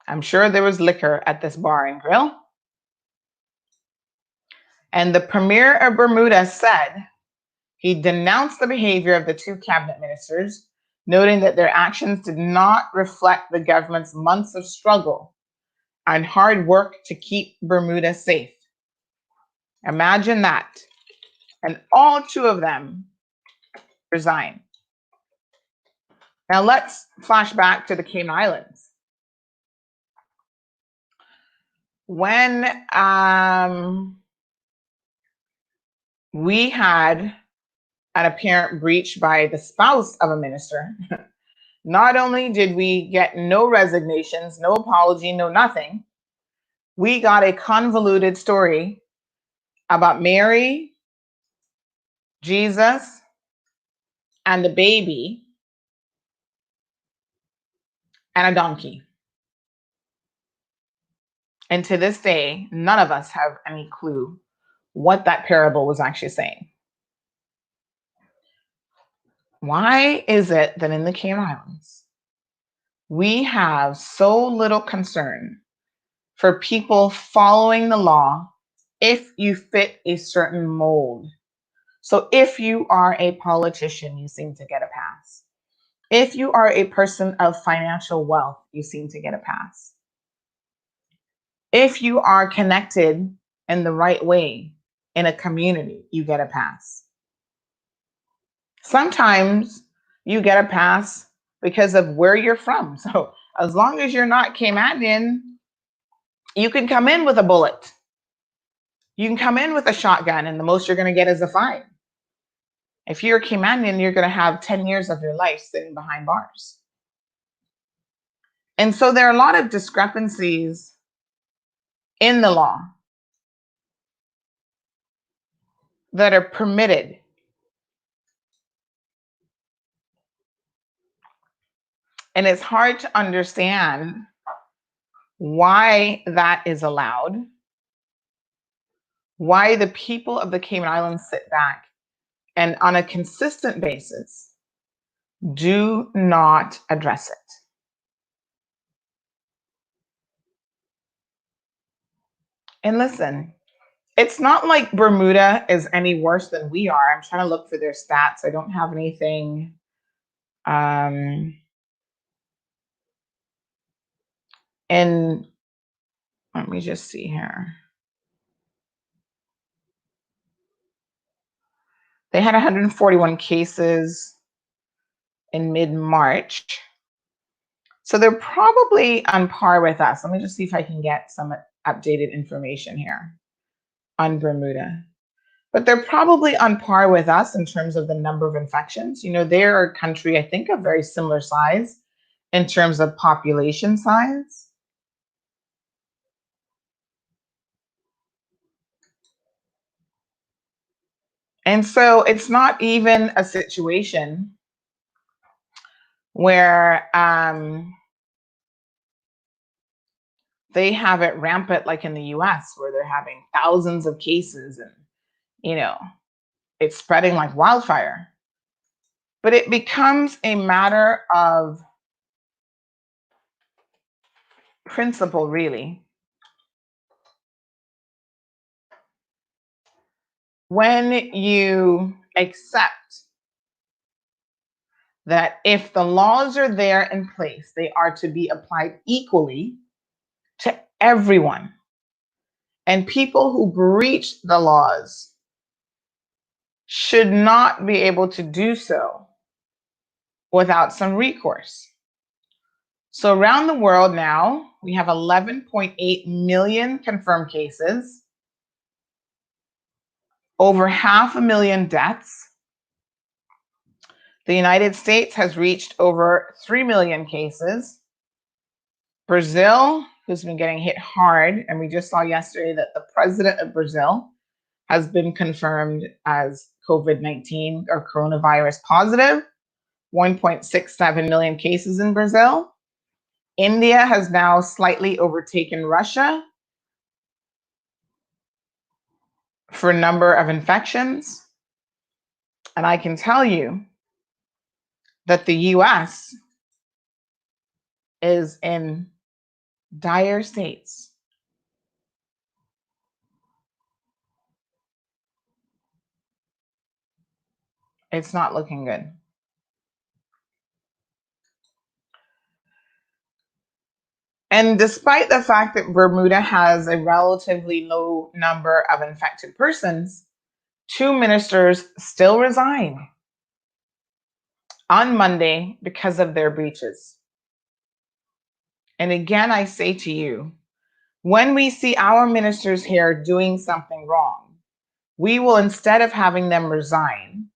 I'm sure there was liquor at this bar and grill. And the Premier of Bermuda said he denounced the behavior of the two cabinet ministers, noting that their actions did not reflect the government's months of struggle and hard work to keep Bermuda safe. Imagine that. And all two of them resigned. Now let's flash back to the Cayman Islands. When we had an apparent breach by the spouse of a minister, not only did we get no resignations, no apology, no nothing, we got a convoluted story about Mary, Jesus, and the baby, and a donkey. And to this day, none of us have any clue what that parable was actually saying. Why is it that in the Cayman Islands, we have so little concern for people following the law if you fit a certain mold? So if you are a politician, you seem to get a pass. If you are a person of financial wealth, you seem to get a pass. If you are connected in the right way in a community, you get a pass. Sometimes you get a pass because of where you're from. So as long as you're not Caymanian, you can come in with a bullet. You can come in with a shotgun, and the most you're going to get is a fine. If you're a Caymanian, you're going to have 10 years of your life sitting behind bars. And so there are a lot of discrepancies in the law that are permitted. And it's hard to understand why that is allowed, why the people of the Cayman Islands sit back and on a consistent basis do not address it. And listen, it's not like Bermuda is any worse than we are. I'm trying to look for their stats. I don't have anything. And let me just see here. They had 141 cases in mid-March. So they're probably on par with us. Let me just see if I can get some updated information here on Bermuda. But they're probably on par with us in terms of the number of infections. You know, they're a country, I think, of very similar size in terms of population size. And so it's not even a situation where they have it rampant like in the US, where they're having thousands of cases and, you know, it's spreading like wildfire. But it becomes a matter of principle, really. When you accept that if the laws are there in place, they are to be applied equally to everyone. And people who breach the laws should not be able to do so without some recourse. So around the world now, we have 11.8 million confirmed cases, over 500,000 deaths. The United States has reached over 3 million cases. Brazil, who's been getting hit hard, and we just saw yesterday that the president of Brazil has been confirmed as COVID-19 or coronavirus positive, 1.67 million cases in Brazil. India has now slightly overtaken Russia for number of infections. And I can tell you that the US is in dire states. It's not looking good. And despite the fact that Bermuda has a relatively low number of infected persons, 2 ministers still resign on Monday because of their breaches. And again, I say to you, when we see our ministers here doing something wrong, we will, instead of having them resign,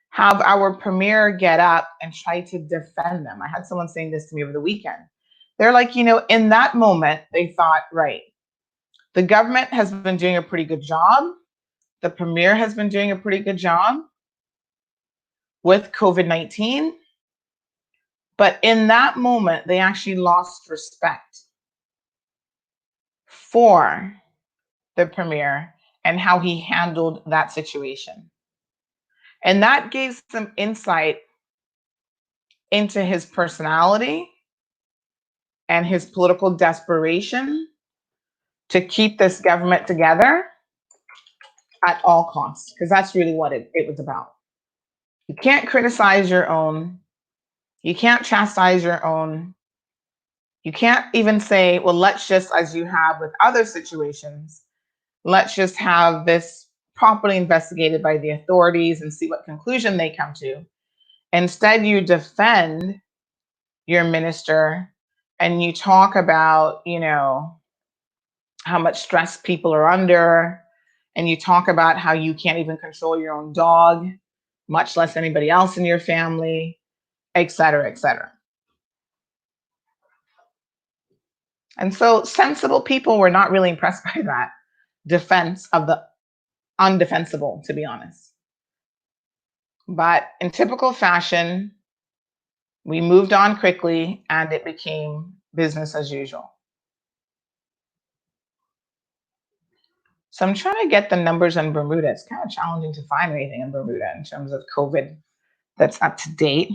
have our premier get up and try to defend them. I had someone saying this to me over the weekend. They're like, in that moment, they thought, right, the government has been doing a pretty good job. The premier has been doing a pretty good job with COVID-19. But in that moment, they actually lost respect for the premier and how he handled that situation. And that gave some insight into his personality and his political desperation to keep this government together at all costs, because that's really what it was about. You can't criticize your own. You can't chastise your own. You can't even say, well, let's just, as you have with other situations, let's just have this properly investigated by the authorities and see what conclusion they come to. Instead, you defend your minister and you talk about, how much stress people are under, and you talk about how you can't even control your own dog, much less anybody else in your family, et cetera, et cetera. And so sensible people were not really impressed by that defense of the undefensible, to be honest. But in typical fashion, we moved on quickly and it became business as usual. So I'm trying to get the numbers on Bermuda. It's kind of challenging to find anything in Bermuda in terms of COVID that's up to date.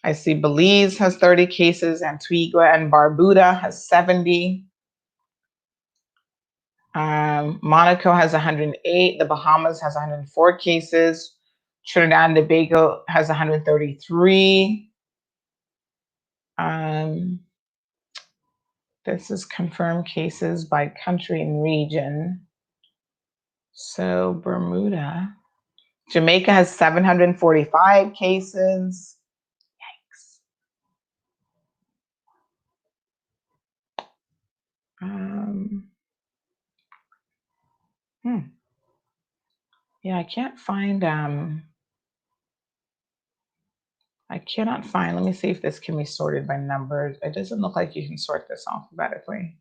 I see Belize has 30 cases, Antigua and Barbuda has 70. Monaco has 108. The Bahamas has 104 cases. Trinidad and Tobago has 133. This is confirmed cases by country and region. So Bermuda, Jamaica has 745 cases. Yikes. Yeah, I can't find, I cannot find, let me see if this can be sorted by numbers. It doesn't look like you can sort this alphabetically.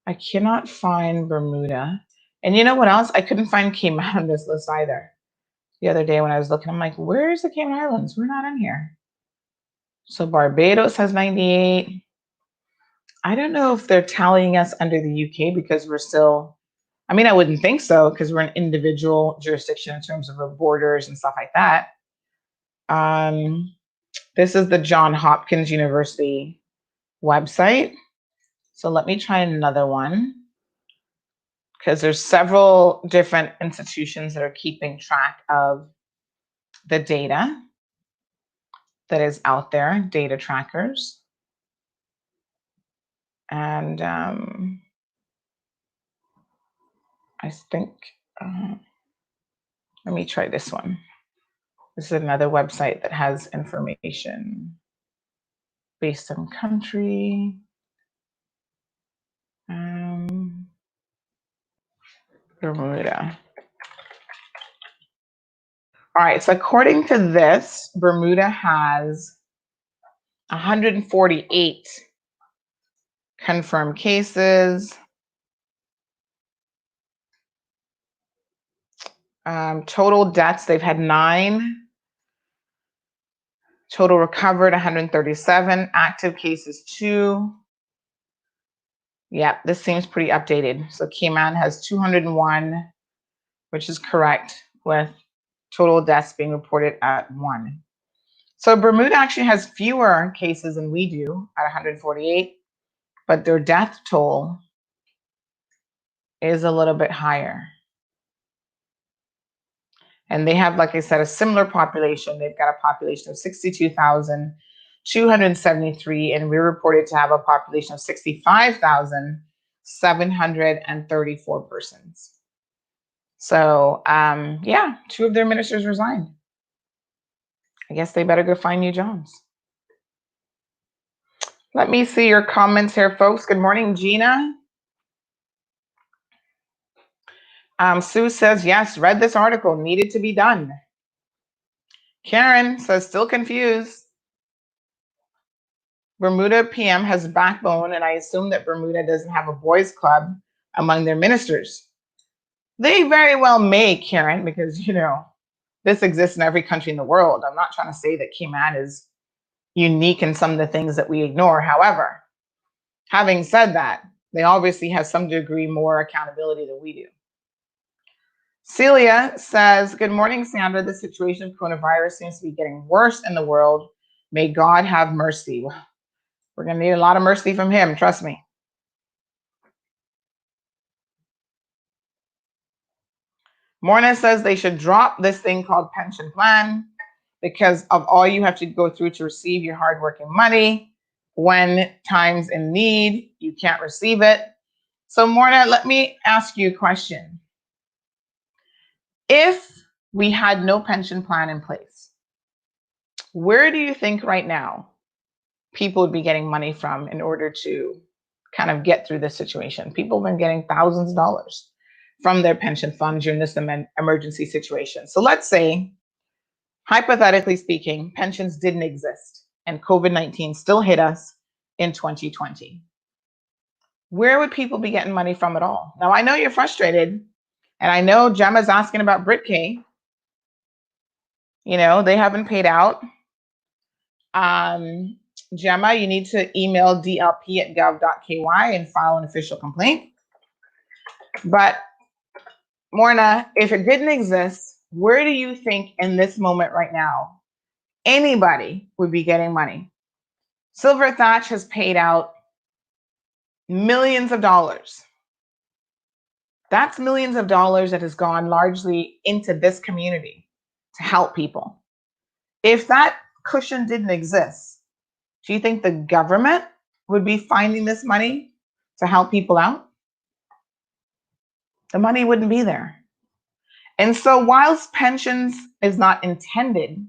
I cannot find Bermuda. And you know what else? I couldn't find Cayman on this list either. The other day when I was looking, I'm like, where's the Cayman Islands? We're not in here. So Barbados has 98. I don't know if they're tallying us under the UK because we're still, I wouldn't think so because we're an individual jurisdiction in terms of our borders and stuff like that. This is the Johns Hopkins University website. So let me try another one. because there's several different institutions that are keeping track of the data that is out there, data trackers. And I think, let me try this one. This is another website that has information based on country. Bermuda. All right, so according to this, Bermuda has 148 confirmed cases. Total deaths, they've had 9. Total recovered, 137. Active cases, 2. Yeah, this seems pretty updated. So Cayman has 201, which is correct, with total deaths being reported at 1. So Bermuda actually has fewer cases than we do at 148, but their death toll is a little bit higher. And they have, like I said, a similar population. They've got a population of 62,273, and we're reported to have a population of 65,734 persons. So, yeah, 2 of their ministers resigned. I guess they better go find new jobs. Let me see your comments here, folks. Good morning, Gina. Sue says, yes, read this article, needed to be done. Karen says, still confused. Bermuda PM has backbone, and I assume that Bermuda doesn't have a boys' club among their ministers. They very well may, Karen, because, this exists in every country in the world. I'm not trying to say that Cayman is unique in some of the things that we ignore. However, having said that, they obviously have some degree more accountability than we do. Celia says, good morning, Sandra. The situation of coronavirus seems to be getting worse in the world. May God have mercy. We're going to need a lot of mercy from him, trust me. Morna says they should drop this thing called pension plan because of all you have to go through to receive your hardworking money. When time's in need, you can't receive it. So Morna, let me ask you a question. If we had no pension plan in place, where do you think right now people would be getting money from in order to kind of get through this situation? People have been getting thousands of dollars from their pension fund during this emergency situation. So let's say, hypothetically speaking, pensions didn't exist and COVID-19 still hit us in 2020. Where would people be getting money from at all? Now, I know you're frustrated, and I know Gemma's asking about BritK. They haven't paid out. Gemma, you need to email dlp@gov.ky and file an official complaint. But Morna, if it didn't exist, where do you think in this moment right now anybody would be getting money? Silver Thatch has paid out millions of dollars. That's millions of dollars that has gone largely into this community to help people. If that cushion didn't exist, do you think the government would be finding this money to help people out? The money wouldn't be there. And so whilst pensions is not intended,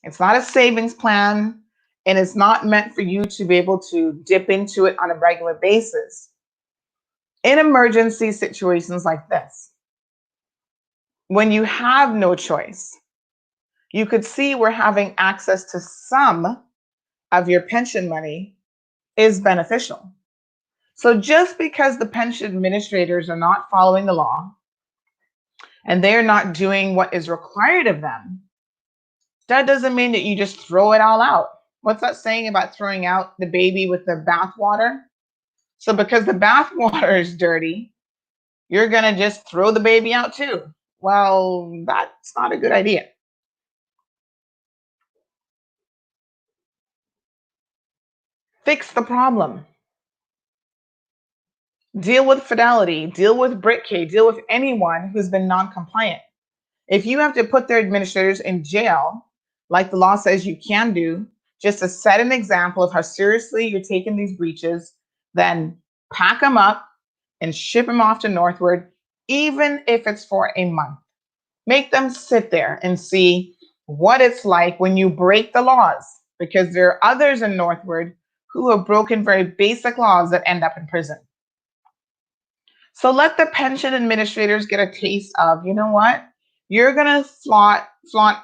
it's not a savings plan, and it's not meant for you to be able to dip into it on a regular basis. In emergency situations like this, when you have no choice, you could see where having access to some of your pension money is beneficial. So just because the pension administrators are not following the law and they're not doing what is required of them, that doesn't mean that you just throw it all out. What's that saying about throwing out the baby with the bathwater? So because the bathwater is dirty, you're going to just throw the baby out too. Well, that's not a good idea. Fix the problem. Deal with Fidelity, deal with BritK, deal with anyone who's been non-compliant. If you have to put their administrators in jail, like the law says you can do, just to set an example of how seriously you're taking these breaches, then pack them up and ship them off to Northward, even if it's for a month. Make them sit there and see what it's like when you break the laws, because there are others in Northward who have broken very basic laws that end up in prison. So let the pension administrators get a taste of, you know what? You're going to flaunt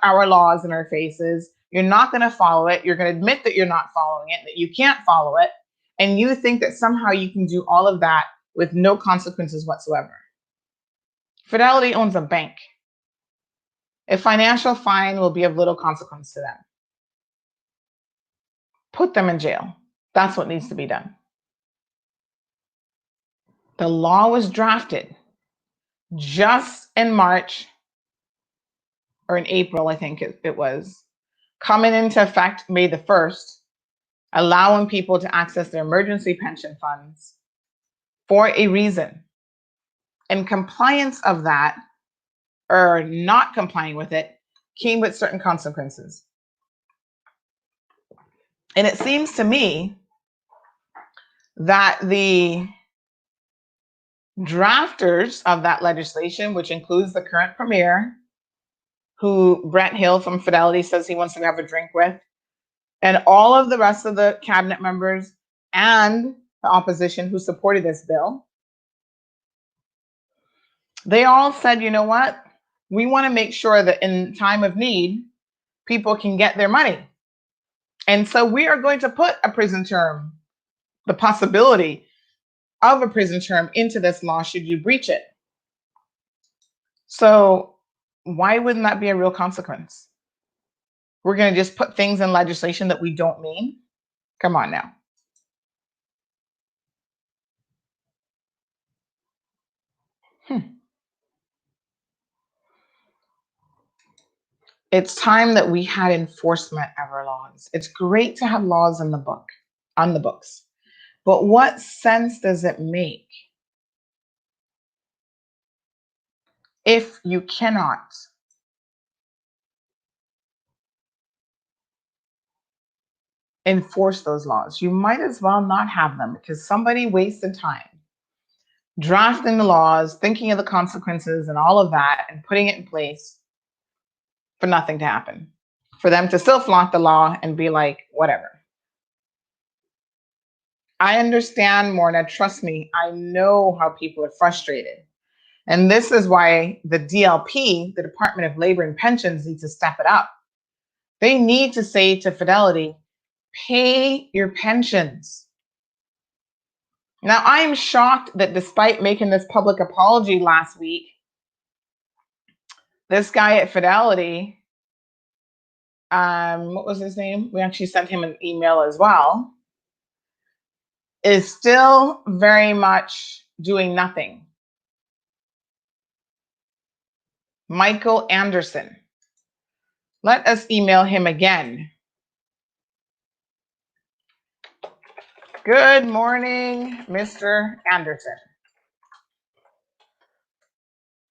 our laws in our faces. You're not going to follow it. You're going to admit that you're not following it, that you can't follow it. And you think that somehow you can do all of that with no consequences whatsoever. Fidelity owns a bank. A financial fine will be of little consequence to them. Put them in jail. That's what needs to be done. The law was drafted just in March, or in April, I think it was, coming into effect May the 1st, allowing people to access their emergency pension funds for a reason. And compliance of that, or not complying with it, came with certain consequences. And it seems to me that the drafters of that legislation, which includes the current premier, who Brent Hill from Fidelity says he wants to have a drink with, and all of the rest of the cabinet members and the opposition who supported this bill, they all said, you know what? We want to make sure that in time of need, people can get their money. And so we are going to put a prison term, the possibility of a prison term, into this law should you breach it. So why wouldn't that be a real consequence? We're going to just put things in legislation that we don't mean? Come on now. It's time that we had enforcement of our laws. It's great to have laws on the books. But what sense does it make if you cannot enforce those laws? You might as well not have them, because somebody wasted time drafting the laws, thinking of the consequences and all of that, and putting it in place for nothing to happen. For them to still flaunt the law and be like, whatever. I understand, Morna. Trust me, I know how people are frustrated. And this is why the DLP, the Department of Labor and Pensions, needs to step it up. They need to say to Fidelity, pay your pensions. Now, I am shocked that despite making this public apology last week, this guy at Fidelity, what was his name? We actually sent him an email as well, is still very much doing nothing. Michael Anderson. Let us email him again. Good morning, Mr. Anderson.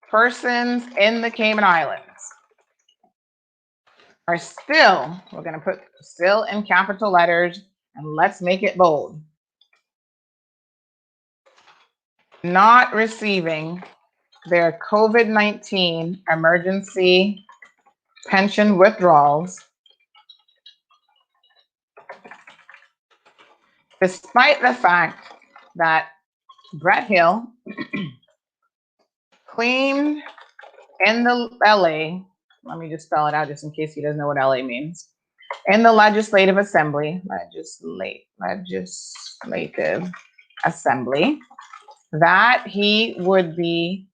Persons in the Cayman Islands are still, we're going to put still in capital letters, and let's make it bold, not receiving their COVID-19 emergency pension withdrawals, despite the fact that Brett Hill claimed in the LA, let me just spell it out just in case he doesn't know what LA means, in the Legislative Assembly, that he would be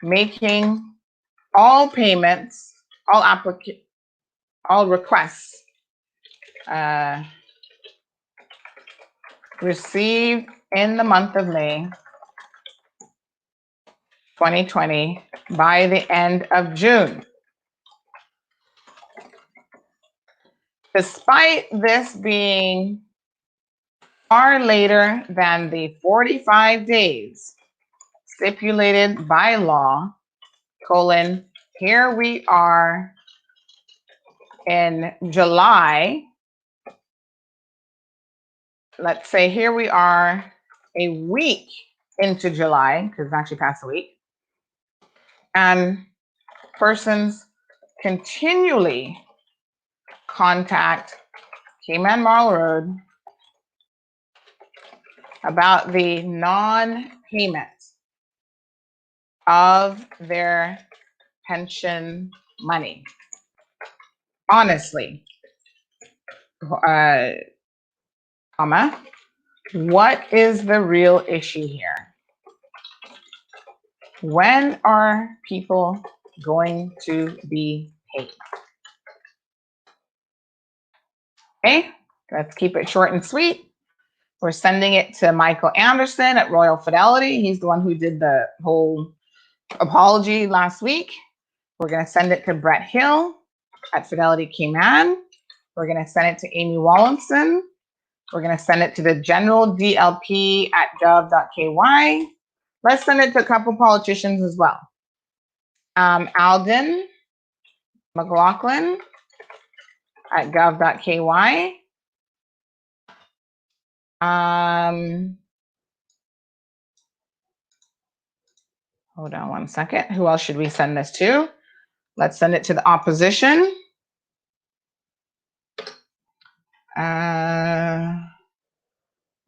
making all payments, all requests received in the month of May 2020 by the end of June. Despite this being far later than the 45 days stipulated by law, here we are in July. Let's say here we are a week into July, because it's actually past a week, and persons continually contact Cayman Marl Road about the non-payment of their pension money. Honestly, what is the real issue here? When are people going to be paid? Okay, let's keep it short and sweet. We're sending it to Michael Anderson at Royal Fidelity. He's the one who did the whole apology last week. We're going to send it to Brett Hill at Fidelity Cayman. We're going to send it to Amy Wallinson. We're going to send it to the general DLP at gov.ky. Let's send it to a couple politicians as well. Alden McLaughlin at gov.ky. Hold on one second. Who else should we send this to? Let's send it to the opposition.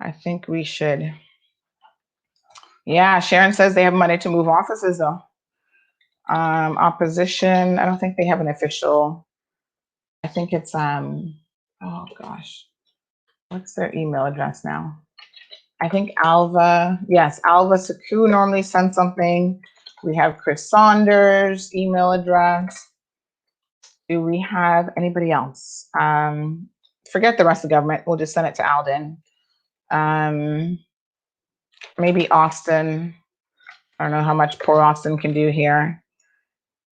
I think we should. Yeah, Sharon says they have money to move offices though. Opposition, I don't think they have an official. I think it's oh gosh, what's their email address now? I think Alva, yes, Alva Saku normally sends something. We have Chris Saunders' email address. Do we have anybody else? Forget the rest of the government. We'll just send it to Alden. Maybe Austin. I don't know how much poor Austin can do here.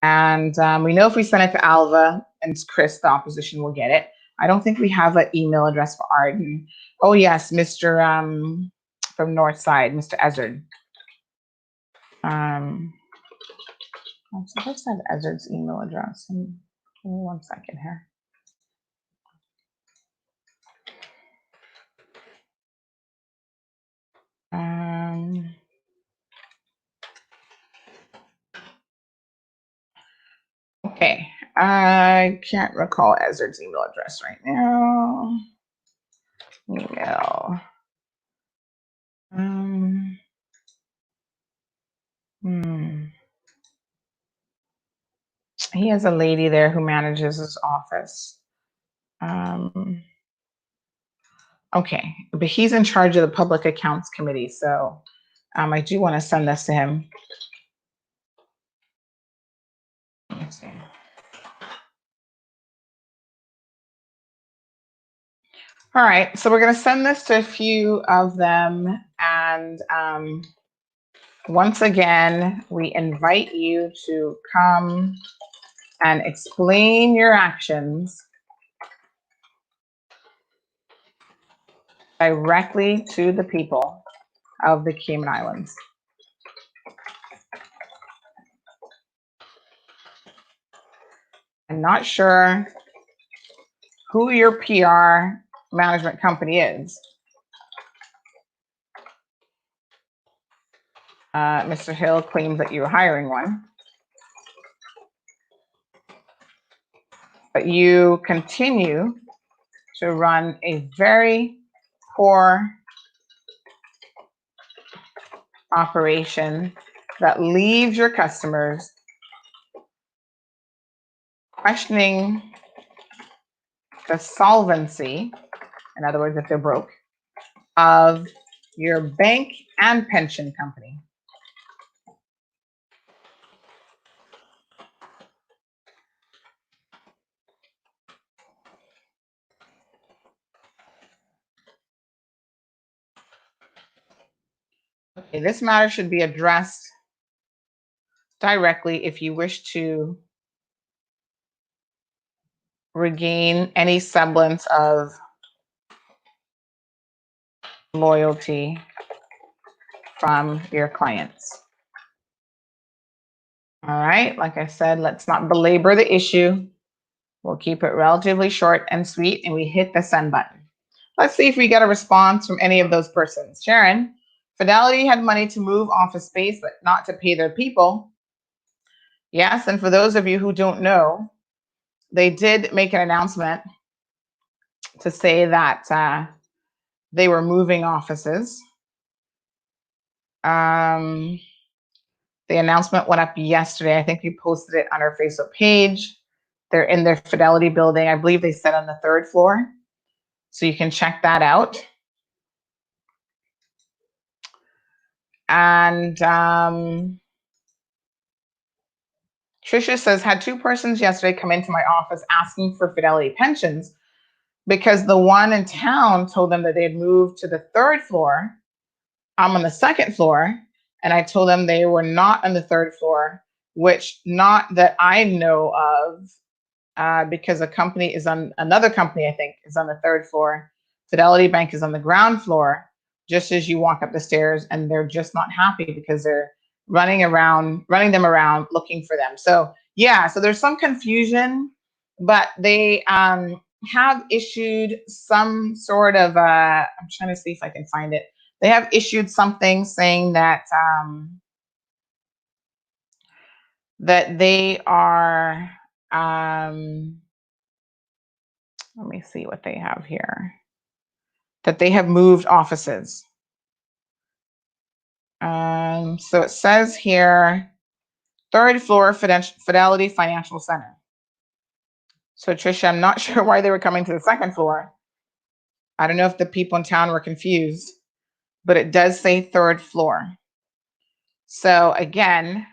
And we know if we send it to Alva and Chris, the opposition will get it. I don't think we have an email address for Arden. Oh yes, Mr. From Northside, Mr. Ezard. I'm supposed to have Ezard's email address. Give me 1 second here. Okay, I can't recall Ezard's email address right now. Email. He has a lady there who manages his office. Okay, but he's in charge of the Public Accounts Committee, so I do want to send this to him. Let's see. All right, so we're going to send this to a few of them, and once again, we invite you to come and explain your actions directly to the people of the Cayman Islands. I'm not sure who your PR management company is. Mr. Hill claims that you're hiring one. But you continue to run a very poor operation that leaves your customers questioning the solvency, in other words, if they're broke, of your bank and pension company. Okay, this matter should be addressed directly if you wish to regain any semblance of loyalty from your clients. All right, like I said, let's not belabor the issue. We'll keep it relatively short and sweet, and we hit the send button. Let's see if we get a response from any of those persons. Sharon, Fidelity had money to move office space, but not to pay their people. Yes, and for those of you who don't know, they did make an announcement to say that they were moving offices. The announcement went up yesterday. I think we posted it on our Facebook page. They're in their Fidelity building. I believe they said on the 3rd floor. So you can check that out. And Tricia says, had 2 persons yesterday come into my office asking for Fidelity pensions because the one in town told them that they had moved to the 3rd floor. I'm on the 2nd floor, and I told them they were not on the 3rd floor, which not that I know of, because a company is on another company, I think, is on the 3rd floor. Fidelity Bank is on the ground floor, just as you walk up the stairs, and they're just not happy because they're running them around looking for them. So yeah, so there's some confusion, but they have issued some sort of I'm trying to see if I can find it. They have issued something saying that that they are let me see what they have here. That they have moved offices. So it says here, 3rd floor Fidelity Financial Center. So Tricia, I'm not sure why they were coming to the 2nd floor. I don't know if the people in town were confused, but it does say 3rd floor. So again,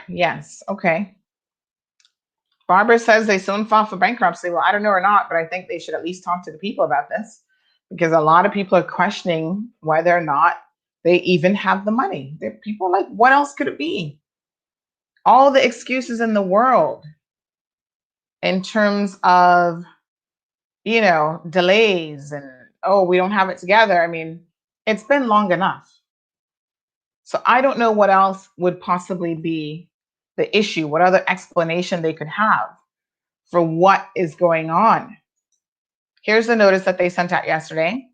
yes, okay. Barbara says they soon file for bankruptcy. Well, I don't know or not, but I think they should at least talk to the people about this because a lot of people are questioning whether or not they even have the money. People are like, what else could it be? All the excuses in the world in terms of, delays and, oh, we don't have it together. I mean, it's been long enough. So I don't know what else would possibly be the issue, what other explanation they could have for what is going on. Here's the notice that they sent out yesterday,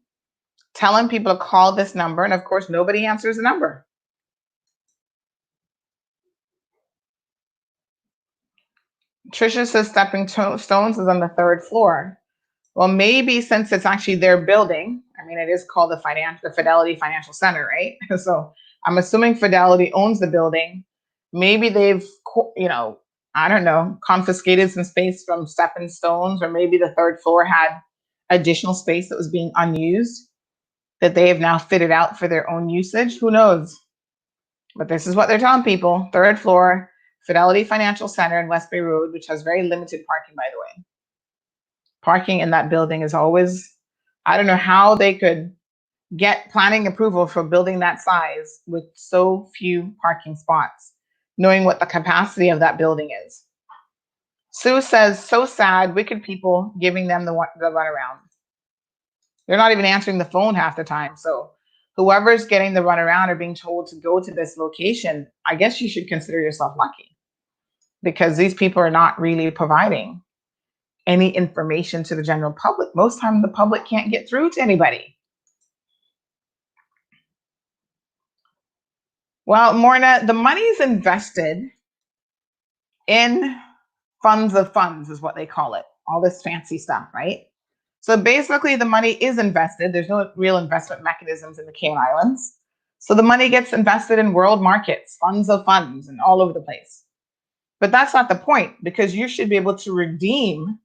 telling people to call this number. And of course, nobody answers the number. Tricia says Stepping Stones is on the 3rd floor. Well, maybe since it's actually their building, I mean, it is called the Fidelity Financial Center, right? So I'm assuming Fidelity owns the building. Maybe they've, I don't know, confiscated some space from Stepping Stones, or maybe the 3rd floor had additional space that was being unused that they have now fitted out for their own usage. Who knows? But this is what they're telling people. 3rd floor, Fidelity Financial Center in West Bay Road, which has very limited parking, by the way. Parking in that building is always, I don't know how they could get planning approval for building that size with so few parking spots, knowing what the capacity of that building is. Sue says, so sad, wicked people giving them the runaround. They're not even answering the phone half the time. So whoever's getting the runaround or being told to go to this location, I guess you should consider yourself lucky because these people are not really providing any information to the general public. Most times the public can't get through to anybody. Well, Morna, the money is invested in funds of funds is what they call it. All this fancy stuff, right? So basically the money is invested. There's no real investment mechanisms in the Cayman Islands. So the money gets invested in world markets, funds of funds, and all over the place. But that's not the point because you should be able to redeem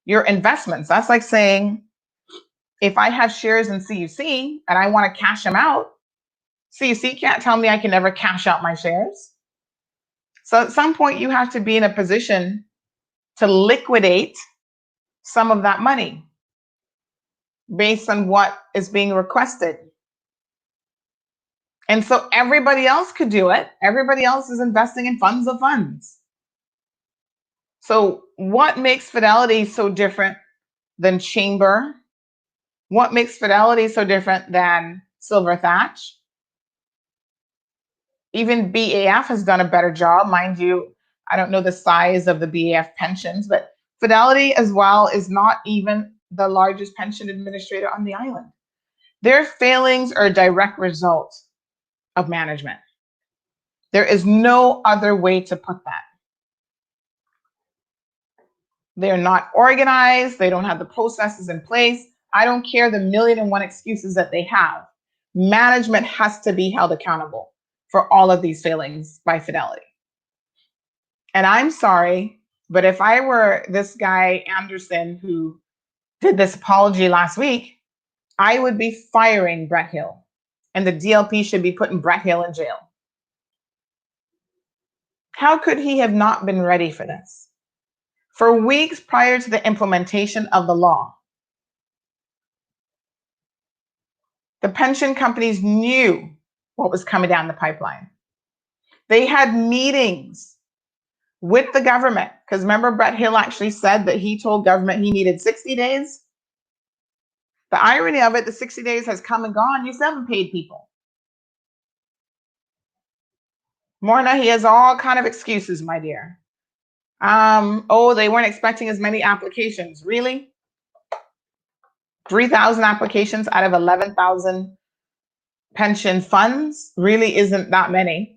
your investments. That's like saying, If I have shares in CUC and I want to cash them out, CUC can't tell me I can never cash out my shares. So at some point, you have to be in a position to liquidate some of that money based on what is being requested. And so everybody else could do it. Everybody else is investing in funds of funds. So what makes Fidelity so different than Chamber? What makes Fidelity so different than Silver Thatch? Even BAF has done a better job. Mind you, I don't know the size of the BAF pensions, but Fidelity as well is not even the largest pension administrator on the island. Their failings are a direct result of management. There is no other way to put that. They're not organized. They don't have the processes in place. I don't care the 1,000,001 excuses that they have. Management has to be held accountable for all of these failings by Fidelity. And I'm sorry, but if I were this guy, Anderson, who did this apology last week, I would be firing Brett Hill. And the DLP should be putting Brett Hill in jail. How could he have not been ready for this? For weeks prior to the implementation of the law, the pension companies knew what was coming down the pipeline. They had meetings with the government, because remember, Brett Hill actually said that he told government he needed 60 days. The irony of it, the 60 days has come and gone. You still haven't paid people. Morna, he has all kind of excuses, my dear. Oh, they weren't expecting as many applications. Really? 3,000 applications out of 11,000 pension funds really isn't that many.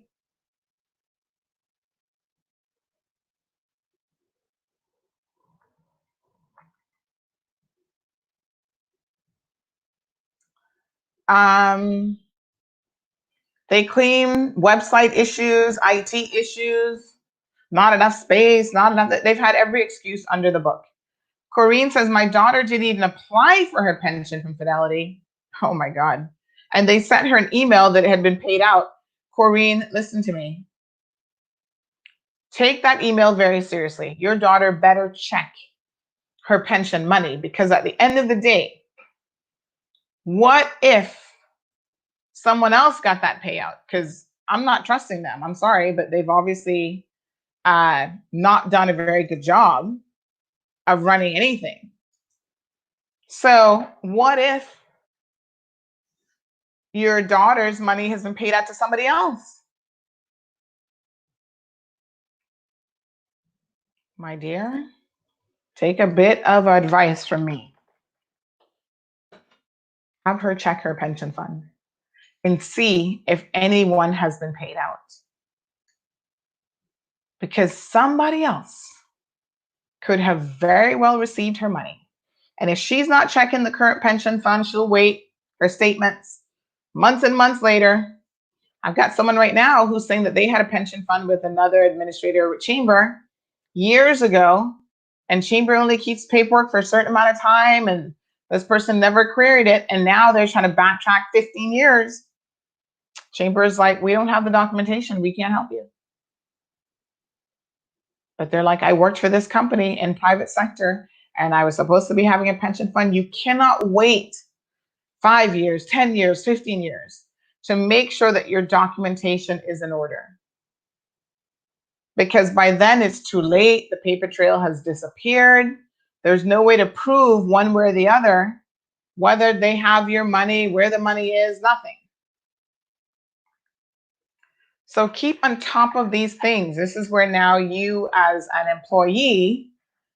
They claim website issues, IT issues, not enough space, not enough. They've had every excuse under the book. Corrine says, my daughter didn't even apply for her pension from Fidelity. Oh my God. And they sent her an email that it had been paid out. Corrine, listen to me. Take that email very seriously. Your daughter better check her pension money, because at the end of the day, what if someone else got that payout? Because I'm not trusting them. I'm sorry, but they've obviously not done a very good job of running anything. So what if your daughter's money has been paid out to somebody else? My dear, take a bit of advice from me. Have her check her pension fund and see if anyone has been paid out. Because somebody else could have very well received her money. And if she's not checking the current pension fund, she'll wait for statements months and months later. I've got someone right now who's saying that they had a pension fund with another administrator with Chamber years ago, and Chamber only keeps paperwork for a certain amount of time, and this person never queried it, and now they're trying to backtrack 15 years. Chamber is like, we don't have the documentation, we can't help you. But they're like, I worked for this company in private sector, and I was supposed to be having a pension fund. You cannot wait 5 years, 10 years, 15 years to make sure that your documentation is in order. Because by then it's too late, the paper trail has disappeared. There's no way to prove one way or the other whether they have your money, where the money is, nothing. So keep on top of these things. This is where now you as an employee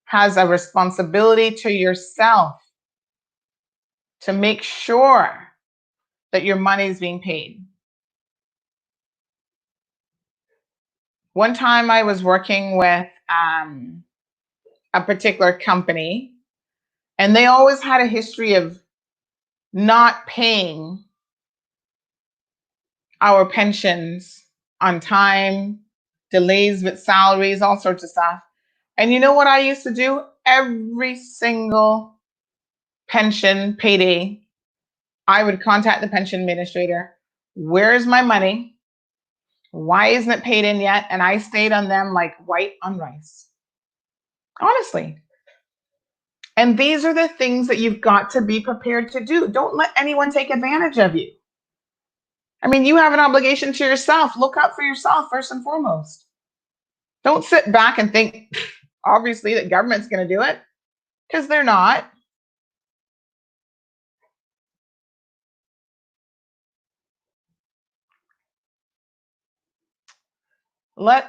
has a responsibility to yourself to make sure that your money is being paid. One time I was working with a particular company, and they always had a history of not paying our pensions on time, delays with salaries, all sorts of stuff. And you know what I used to do? Every single pension payday, I would contact the pension administrator. Where's my money? Why isn't it paid in yet? And I stayed on them like white on rice. Honestly. And these are the things that you've got to be prepared to do. Don't let anyone take advantage of you. I mean, you have an obligation to yourself. Look out for yourself first and foremost. Don't sit back and think, obviously, that government's going to do it, because they're not.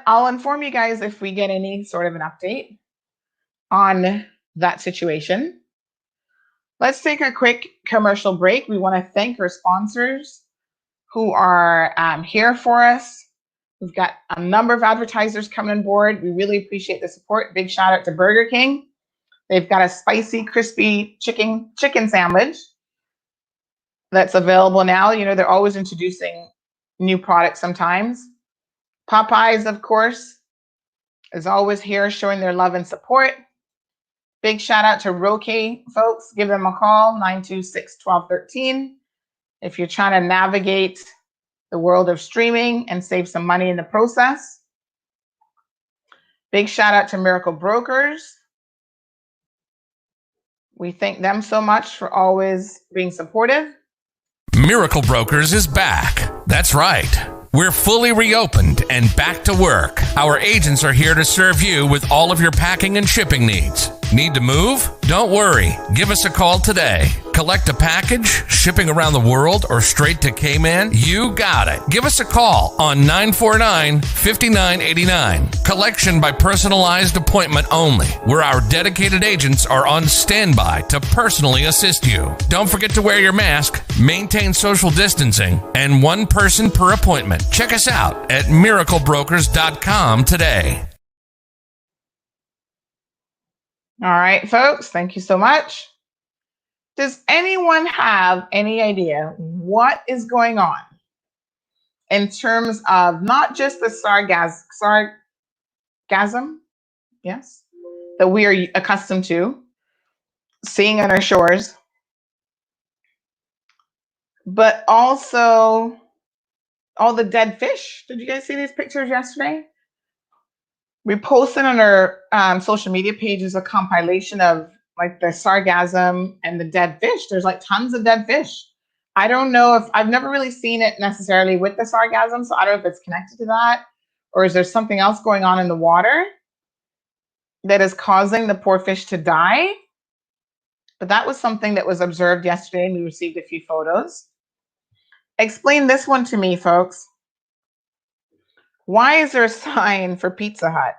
I'll inform you guys if we get any sort of an update on that situation. Let's take a quick commercial break. We want to thank our sponsors who are here for us. We've got a number of advertisers coming on board. We really appreciate the support. Big shout out to Burger King. They've got a spicy, crispy chicken sandwich that's available now. You know, they're always introducing new products sometimes. Popeyes, of course, is always here showing their love and support. Big shout out to Roque, folks. Give them a call, 926-1213. If you're trying to navigate the world of streaming and save some money in the process. Big shout out to Miracle Brokers. We thank them so much for always being supportive. Miracle Brokers is back. That's right. We're fully reopened and back to work. Our agents are here to serve you with all of your packing and shipping needs. Need to move? Don't worry. Give us a call today. Collect a package, shipping around the world, or straight to Cayman? You got it. Give us a call on 949-5989. Collection by personalized appointment only, where our dedicated agents are on standby to personally assist you. Don't forget to wear your mask, maintain social distancing, and one person per appointment. Check us out at miraclebrokers.com today. All right, folks, thank you so much. Does anyone have any idea what is going on in terms of not just the sargassum, yes, that we are accustomed to seeing on our shores, but also all the dead fish? Did you guys see these pictures yesterday? We posted on our social media pages a compilation of like the sargassum and the dead fish. There's like tons of dead fish. I don't know if I've never really seen it necessarily with the sargassum, so I don't know if it's connected to that, or is there something else going on in the water that is causing the poor fish to die? But that was something that was observed yesterday, and we received a few photos. Explain this one to me, folks. Why is there a sign for Pizza Hut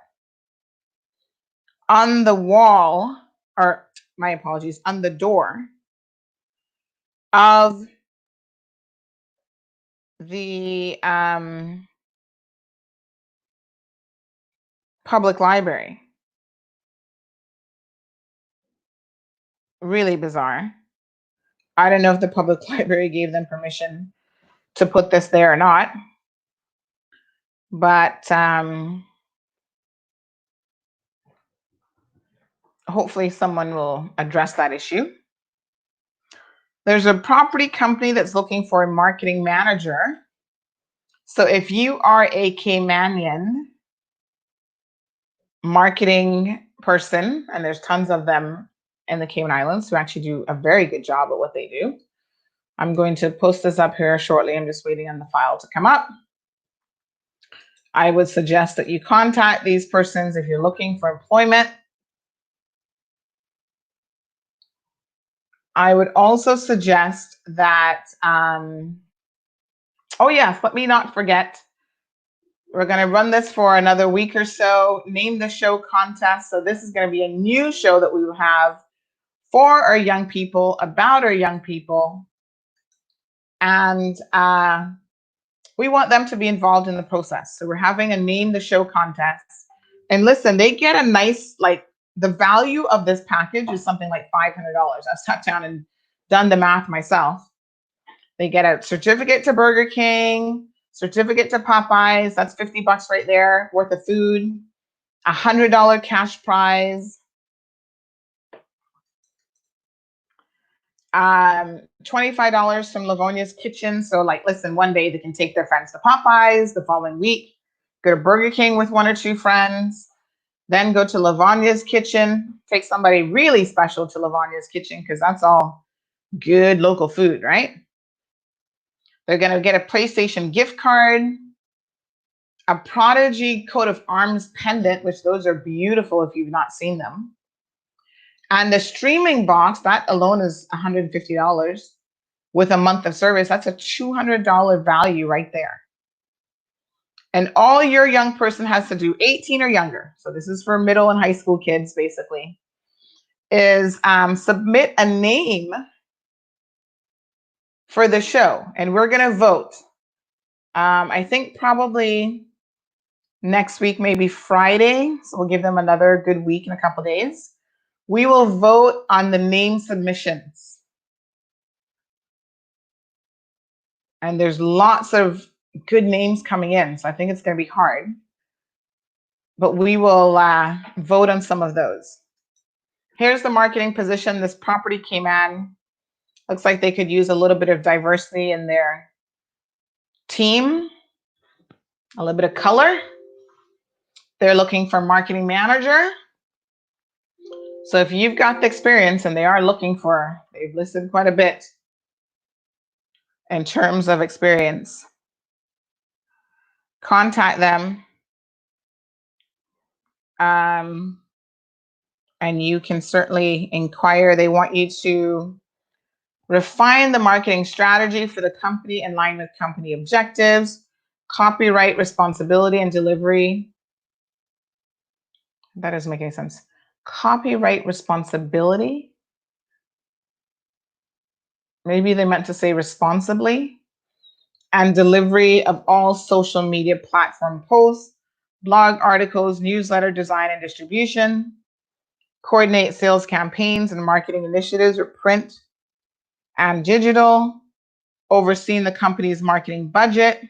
on the wall, or my apologies, on the door of the public library? Really bizarre. I don't know if the public library gave them permission to put this there or not, but hopefully someone will address that issue. There's a property company that's looking for a marketing manager. So if you are a Caymanian marketing person, and there's tons of them in the Cayman Islands who actually do a very good job at what they do. I'm going to post this up here shortly. I'm just waiting on the file to come up. I would suggest that you contact these persons if you're looking for employment. I would also suggest that, oh yes, let me not forget, we're going to run this for another week or so, name the show contest. So this is going to be a new show that we will have for our young people, about our young people. And we want them to be involved in the process. So we're having a name the show contest. And listen, they get a nice, like, the value of this package is something like $500. I've sat down and done the math myself. They get a certificate to Burger King, certificate to Popeyes. That's $50 right there worth of food, $100 cash prize. $25 from Livonia's Kitchen. So, like, listen, one day they can take their friends to Popeyes, the following week go to Burger King with one or two friends, then go to Livonia's Kitchen, take somebody really special to Livonia's Kitchen because that's all good local food, right? They're going to get a PlayStation gift card, a Prodigy coat of arms pendant, which those are beautiful if you've not seen them. And the streaming box, that alone is $150 with a month of service. That's a $200 value right there. And all your young person has to do, 18 or younger, so this is for middle and high school kids basically, is submit a name for the show. And we're going to vote. I think probably next week, maybe Friday. So we'll give them another good week in a couple days. We will vote on the name submissions. And there's lots of good names coming in. So I think it's going to be hard. But we will vote on some of those. Here's the marketing position. This property Cayman. Looks like they could use a little bit of diversity in their team. A little bit of color. They're looking for marketing manager. So if you've got the experience, and they are looking for, they've listed quite a bit in terms of experience, contact them. And you can certainly inquire. They want you to refine the marketing strategy for the company in line with company objectives, copyright responsibility and delivery. That doesn't make any sense. Copyright responsibility. Maybe they meant to say responsibly. And delivery of all social media platform posts, blog articles, newsletter design and distribution. Coordinate sales campaigns and marketing initiatives for print and digital. Overseeing the company's marketing budget.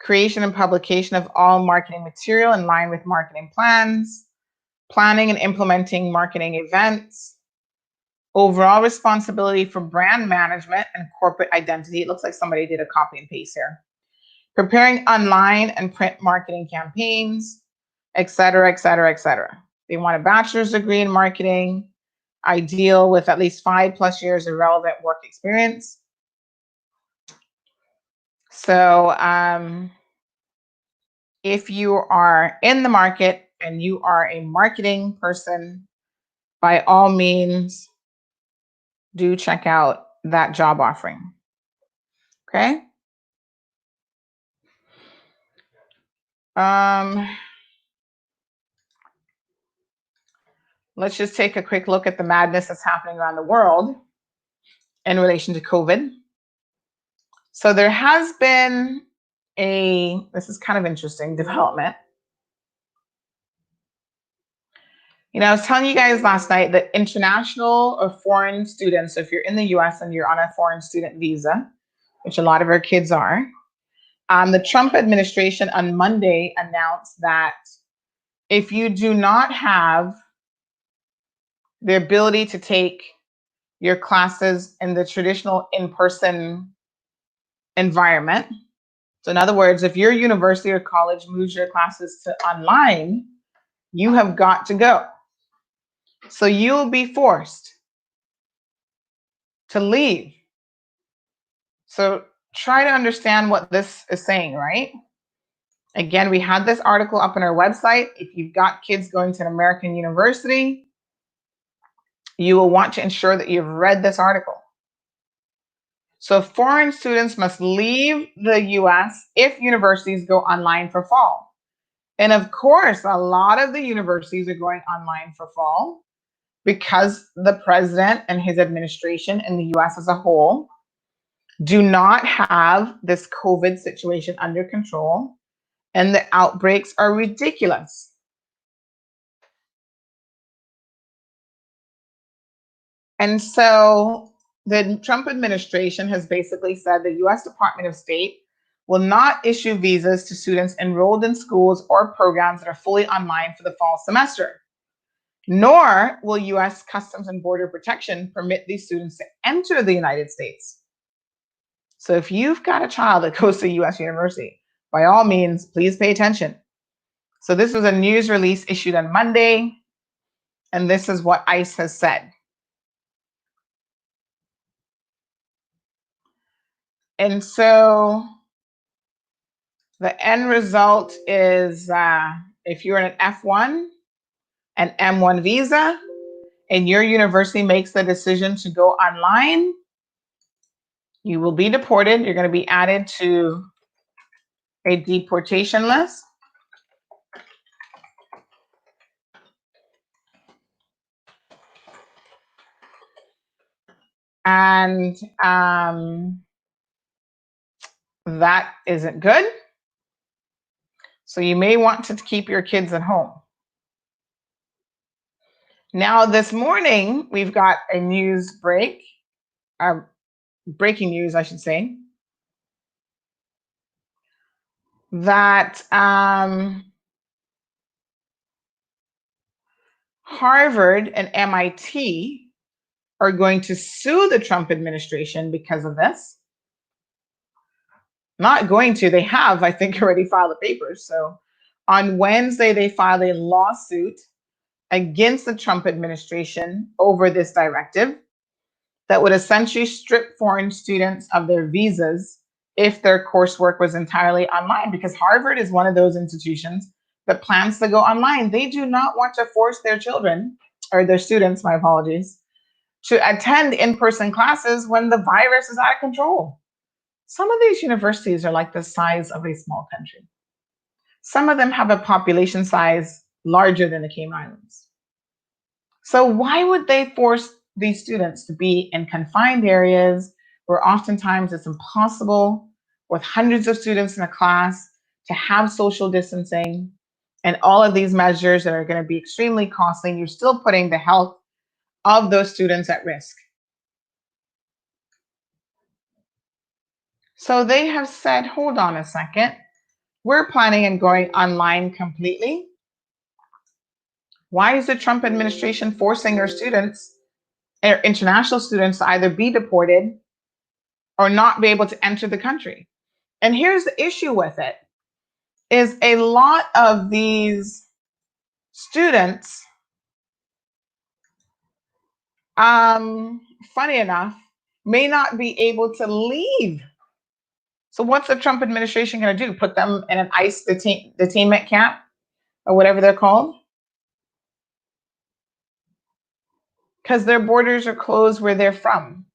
Creation and publication of all marketing material in line with marketing plans. Planning and implementing marketing events. Overall responsibility for brand management and corporate identity. It looks like somebody did a copy and paste here. Preparing online and print marketing campaigns, et cetera, et cetera, et cetera. They want a bachelor's degree in marketing, ideal with at least 5+ years of relevant work experience. So if you are in the market and you are a marketing person, by all means, do check out that job offering. Okay. Let's just take a quick look at the madness that's happening around the world in relation to COVID. So there has been this is kind of interesting development. I was telling you guys last night that international or foreign students, so if you're in the US and you're on a foreign student visa, which a lot of our kids are, the Trump administration on Monday announced that if you do not have the ability to take your classes in the traditional in-person environment, so in other words, if your university or college moves your classes to online, you have got to go. So you'll be forced to leave. So try to understand what this is saying, right? Again, we had this article up on our website. If you've got kids going to an American university, you will want to ensure that you've read this article. So foreign students must leave the US if universities go online for fall. And of course, a lot of the universities are going online for fall because the president and his administration and the US as a whole do not have this COVID situation under control, and the outbreaks are ridiculous. And so the Trump administration has basically said the US Department of State will not issue visas to students enrolled in schools or programs that are fully online for the fall semester. nor will U.S. Customs and Border Protection permit these students to enter the United States. So if you've got a child that goes to a U.S. university, by all means, please pay attention. So this was a news release issued on Monday, and this is what ICE has said. And so the end result is if you're in an F1 and M1 visa, and your university makes the decision to go online, you will be deported. You're going to be added to a deportation list. And that isn't good. So you may want to keep your kids at home. Now, this morning, we've got a news break, breaking news, I should say, that Harvard and MIT are going to sue the Trump administration because of this. Not going to, they have, I think, already filed the papers. So on Wednesday, they filed a lawsuit against the Trump administration over this directive that would essentially strip foreign students of their visas if their coursework was entirely online, because Harvard is one of those institutions that plans to go online. They do not want to force their children, or their students, my apologies, to attend in-person classes when the virus is out of control. Some of these universities are like the size of a small country. Some of them have a population size larger than the Cayman Islands. So why would they force these students to be in confined areas where oftentimes it's impossible with hundreds of students in a class to have social distancing and all of these measures that are going to be extremely costly, and you're still putting the health of those students at risk? So they have said, hold on a second, we're planning on going online completely. Why is the Trump administration forcing our students, or international students, to either be deported or not be able to enter the country? And here's the issue with it, is a lot of these students, funny enough, may not be able to leave. So what's the Trump administration going to do? Put them in an ICE detainment camp or whatever they're called? Because their borders are closed where they're from,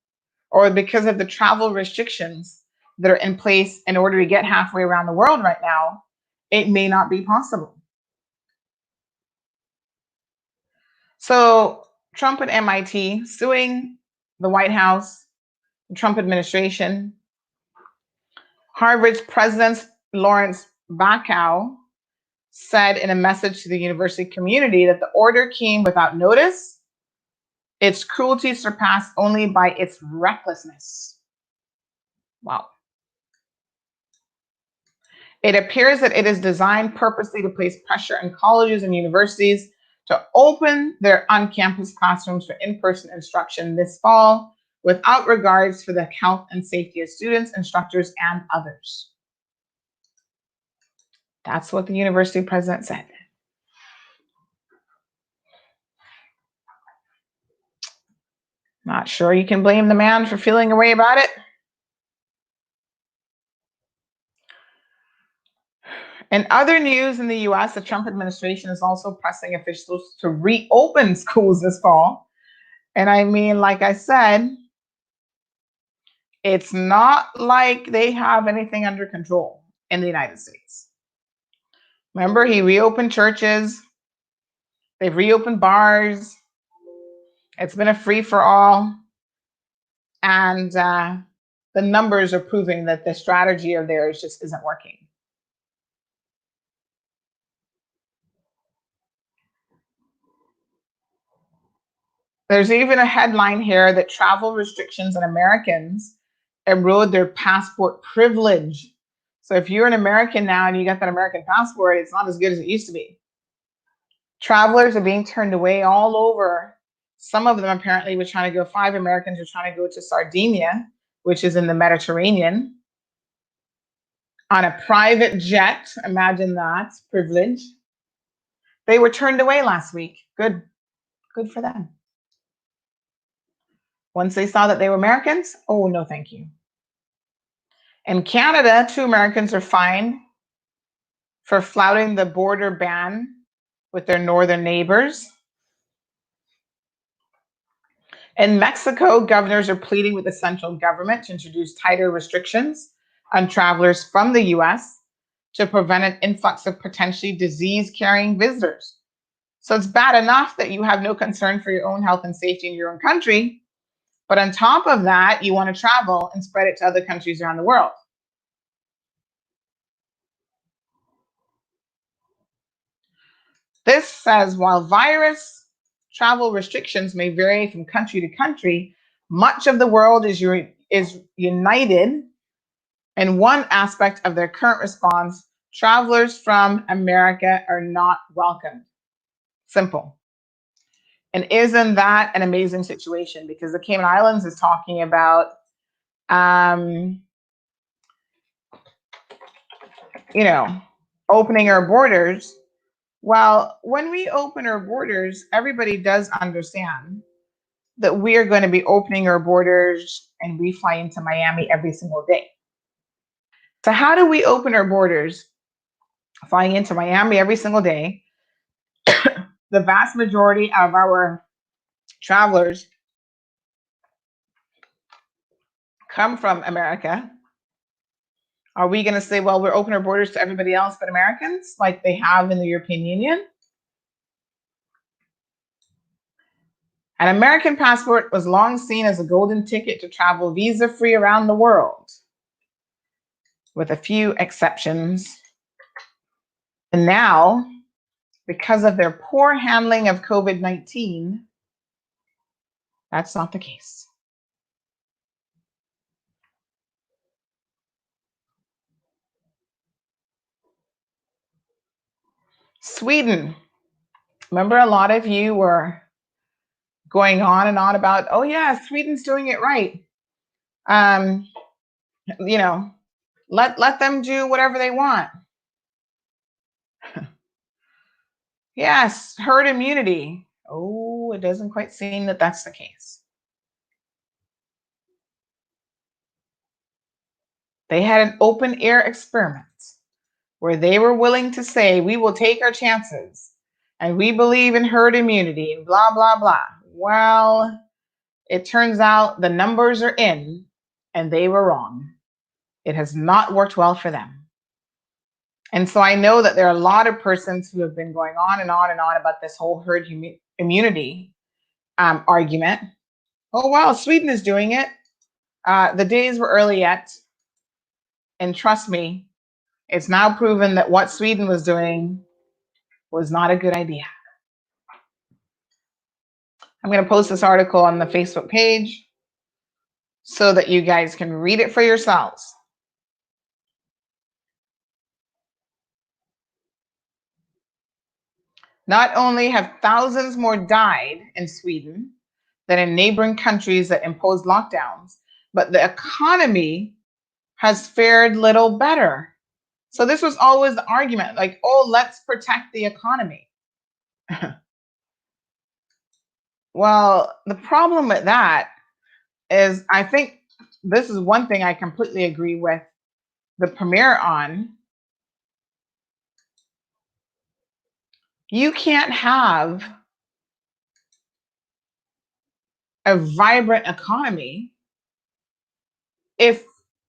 or because of the travel restrictions that are in place in order to get halfway around the world right now, it may not be possible. So Trump and MIT suing the White House, the Trump administration. Harvard's president, Lawrence Bacow, said in a message to the university community that the order came without notice. Its cruelty surpassed only by its recklessness. Wow. It appears that it is designed purposely to place pressure on colleges and universities to open their on-campus classrooms for in-person instruction this fall, without regards for the health and safety of students, instructors, and others. That's what the university president said. Not sure you can blame the man for feeling a way about it. In other news in the US, the Trump administration is also pressing officials to reopen schools this fall. And I mean, like I said, it's not like they have anything under control in the United States. Remember, he reopened churches, they've reopened bars, it's been a free for all. And the numbers are proving that the strategy of theirs just isn't working. There's even a headline here that travel restrictions on Americans erode their passport privilege. So if you're an American now and you got that American passport, it's not as good as it used to be. Travelers are being turned away all over. Some of them apparently were trying to go, 5 Americans were trying to go to Sardinia, which is in the Mediterranean, on a private jet. Imagine that privilege. They were turned away last week. Good for them. Once they saw that they were Americans, oh, no, thank you. In Canada, 2 Americans are fined for flouting the border ban with their northern neighbors. In Mexico, governors are pleading with the central government to introduce tighter restrictions on travelers from the US to prevent an influx of potentially disease-carrying visitors. So it's bad enough that you have no concern for your own health and safety in your own country, but on top of that, you want to travel and spread it to other countries around the world. This says, while virus travel restrictions may vary from country to country, much of the world is united in one aspect of their current response: travelers from America are not welcomed. Simple. And isn't that an amazing situation? Because the Cayman Islands is talking about, opening our borders. Well, when we open our borders, everybody does understand that we are going to be opening our borders and we fly into Miami every single day. So how do we open our borders flying into Miami every single day? The vast majority of our travelers come from America. Are we going to say, well, we're opening our borders to everybody else but Americans, like they have in the European Union? An American passport was long seen as a golden ticket to travel visa-free around the world, with a few exceptions. And now, because of their poor handling of COVID-19, that's not the case. Sweden. Remember, a lot of you were going on and on about, oh yeah, Sweden's doing it right. Let them do whatever they want. Yes, herd immunity. Oh, it doesn't quite seem that that's the case. They had an open air experiment where they were willing to say, we will take our chances and we believe in herd immunity and blah, blah, blah. Well, it turns out the numbers are in and they were wrong. It has not worked well for them. And so I know that there are a lot of persons who have been going on and on and on about this whole herd immunity argument. Oh, well, Sweden is doing it. The days were early yet. And trust me, it's now proven that what Sweden was doing was not a good idea. I'm going to post this article on the Facebook page so that you guys can read it for yourselves. Not only have thousands more died in Sweden than in neighboring countries that imposed lockdowns, but the economy has fared little better. So this was always the argument, like, oh, let's protect the economy. Well, the problem with that is, I think this is one thing I completely agree with the premier on. You can't have a vibrant economy if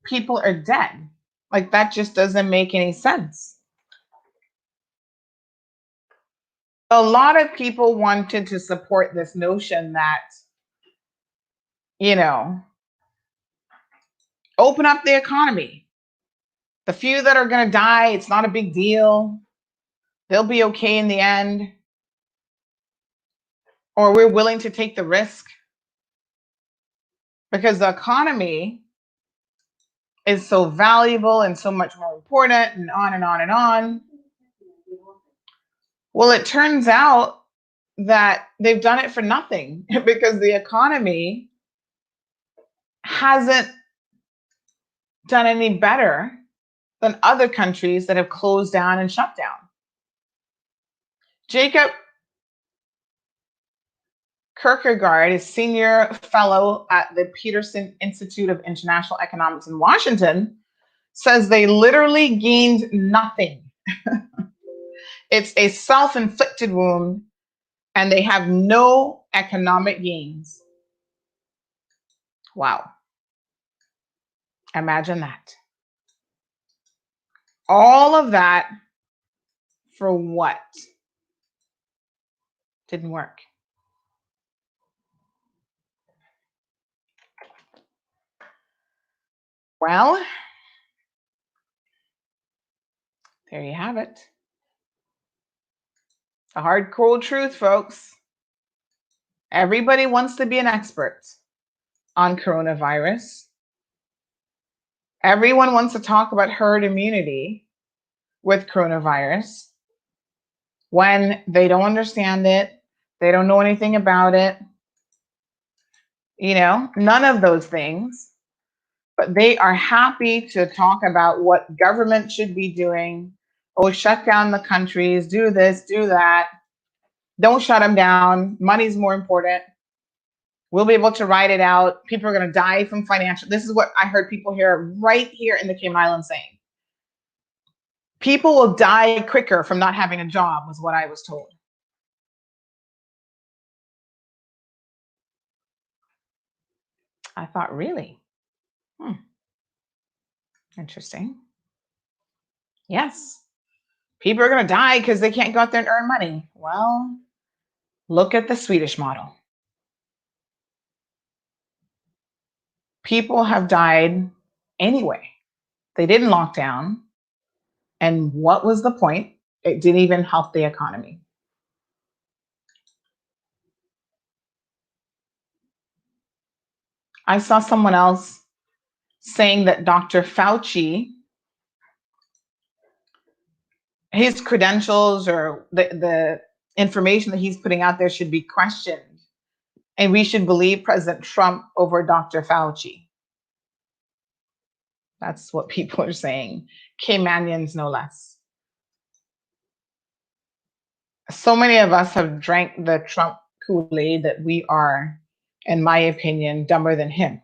people are dead. Like, that just doesn't make any sense. A lot of people wanted to support this notion that, open up the economy. The few that are going to die, it's not a big deal. They'll be okay in the end. Or we're willing to take the risk because the economy is so valuable and so much more important, and on and on and on. Well, it turns out that they've done it for nothing because the economy hasn't done any better than other countries that have closed down and shut down. Jacob Kierkegaard is senior fellow at the Peterson Institute of International Economics in Washington, says they literally gained nothing. It's a self-inflicted wound and they have no economic gains. Wow. Imagine that. All of that for what? Didn't work. Well, there you have it. The hard, cold truth, folks. Everybody wants to be an expert on coronavirus. Everyone wants to talk about herd immunity with coronavirus when they don't understand it, they don't know anything about it, none of those things. But they are happy to talk about what government should be doing. Oh, shut down the countries, do this, do that. Don't shut them down. Money's more important. We'll be able to ride it out. People are going to die from financial. This is what I heard people here right here in the Cayman Islands saying. People will die quicker from not having a job, was what I was told. I thought, really? Interesting. Yes. People are going to die because they can't go out there and earn money. Well, look at the Swedish model. People have died anyway. They didn't lock down. And what was the point? It didn't even help the economy. I saw someone else saying that Dr. Fauci, his credentials or the information that he's putting out there should be questioned. And we should believe President Trump over Dr. Fauci. That's what people are saying. Caymanians, no less. So many of us have drank the Trump Kool-Aid that we are, in my opinion, dumber than him.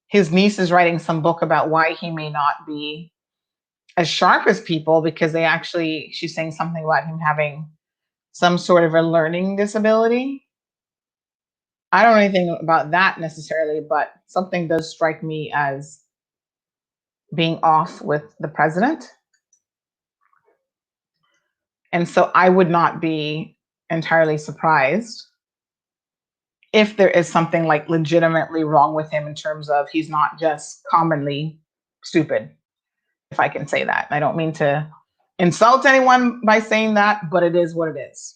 His niece is writing some book about why he may not be as sharp as people because she's saying something about him having some sort of a learning disability. I don't know anything about that necessarily, but something does strike me as being off with the president. And so I would not be entirely surprised if there is something like legitimately wrong with him in terms of he's not just commonly stupid, if I can say that. I don't mean to insult anyone by saying that, but it is what it is.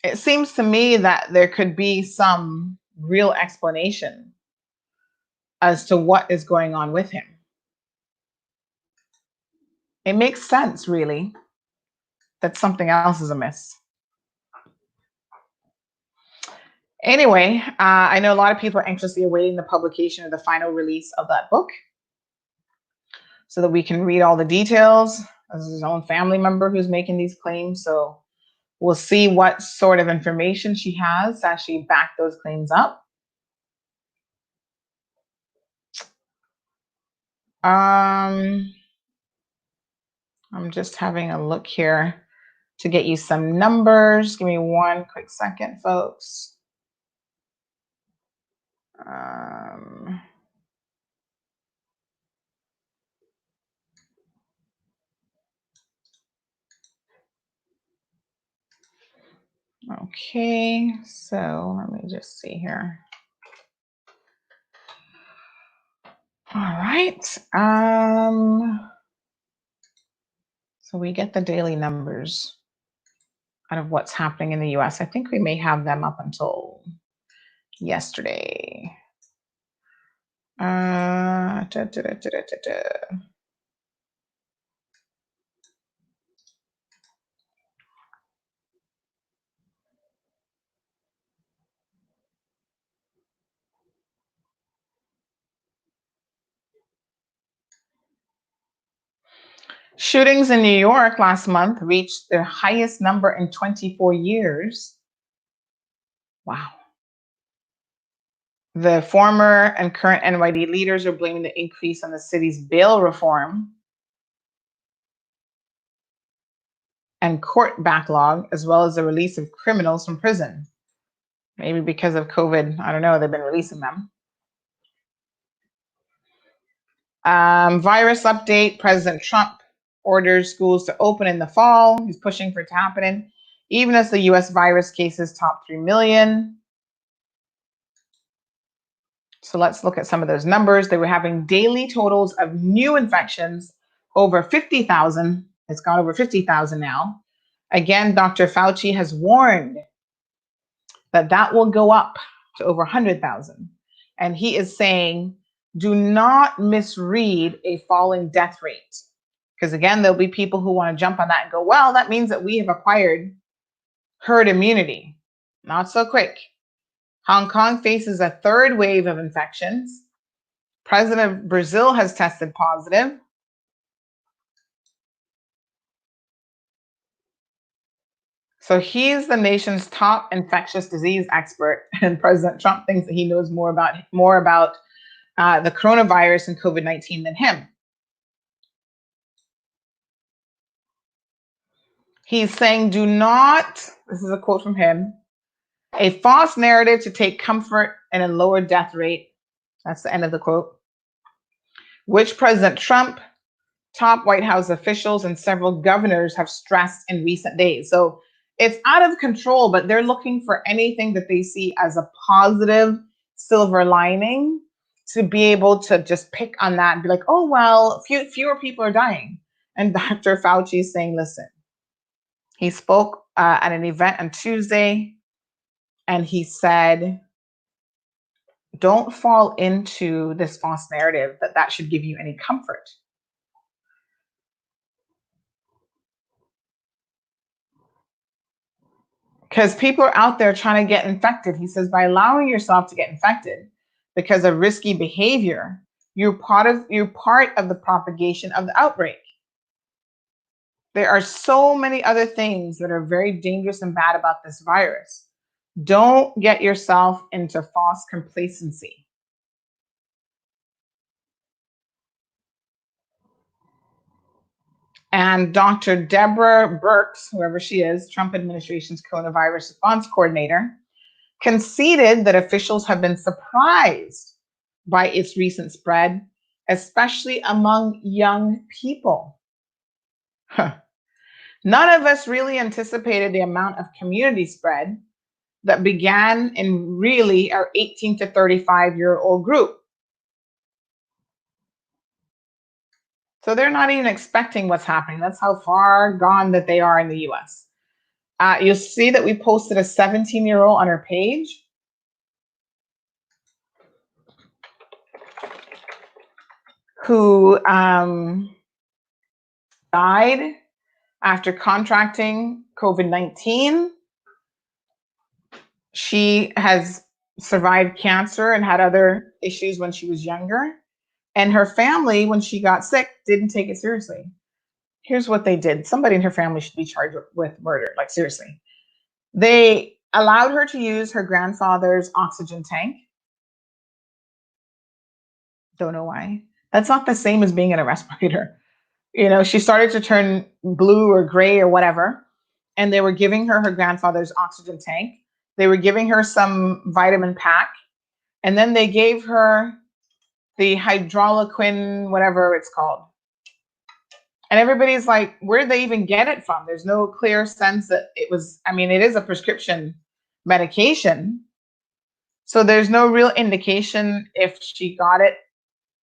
It seems to me that there could be some real explanation as to what is going on with him. It makes sense, really, that something else is amiss. Anyway, I know a lot of people are anxiously awaiting the publication of the final release of that book so that we can read all the details. As his own family member who's making these claims, so we'll see what sort of information she has to actually back those claims up. I'm just having a look here to get you some numbers. Give me one quick second, folks. Okay, so let me just see here. All right. So we get the daily numbers out of what's happening in the US. I think we may have them up until yesterday. Shootings in New York last month reached their highest number in 24 years. Wow. The former and current NYD leaders are blaming the increase on the city's bail reform and court backlog, as well as the release of criminals from prison. Maybe because of COVID, I don't know, they've been releasing them. Virus update, President Trump orders schools to open in the fall. He's pushing for it to happen, even as the US virus cases top 3 million. So let's look at some of those numbers. They were having daily totals of new infections over 50,000. It's gone over 50,000 now. Again, Dr. Fauci has warned that that will go up to over 100,000. And he is saying, do not misread a falling death rate. Because again, there'll be people who want to jump on that and go, well, that means that we have acquired herd immunity. Not so quick. Hong Kong faces a third wave of infections. President of Brazil has tested positive. So he's the nation's top infectious disease expert, and President Trump thinks that he knows more about the coronavirus and COVID-19 than him. He's saying, do not, this is a quote from him, a false narrative to take comfort in a lower death rate. That's the end of the quote. Which President Trump, top White House officials, and several governors have stressed in recent days. So it's out of control, but they're looking for anything that they see as a positive silver lining to be able to just pick on that and be like, oh, well, fewer people are dying. And Dr. Fauci is saying, listen, he spoke at an event on Tuesday, and he said, don't fall into this false narrative that should give you any comfort. Because people are out there trying to get infected. He says, by allowing yourself to get infected because of risky behavior, you're part of the propagation of the outbreak. There are so many other things that are very dangerous and bad about this virus. Don't get yourself into false complacency. And Dr. Deborah Birx, whoever she is, Trump administration's coronavirus response coordinator, conceded that officials have been surprised by its recent spread, especially among young people. None of us really anticipated the amount of community spread that began in really our 18 to 35-year-old group. So they're not even expecting what's happening. That's how far gone that they are in the US. You'll see that we posted a 17-year-old on our page who died after contracting COVID-19. She has survived cancer and had other issues when she was younger. And her family, when she got sick, didn't take it seriously. Here's what they did. Somebody in her family should be charged with murder, like seriously. They allowed her to use her grandfather's oxygen tank. Don't know why. That's not the same as being in a respirator. You know, she started to turn blue or gray or whatever, and they were giving her her grandfather's oxygen tank. They were giving her some vitamin pack, and then they gave her the hydroxychloroquine, whatever it's called. And everybody's like, where did they even get it from? There's no clear sense that it was, I mean, it is a prescription medication. So there's no real indication if she got it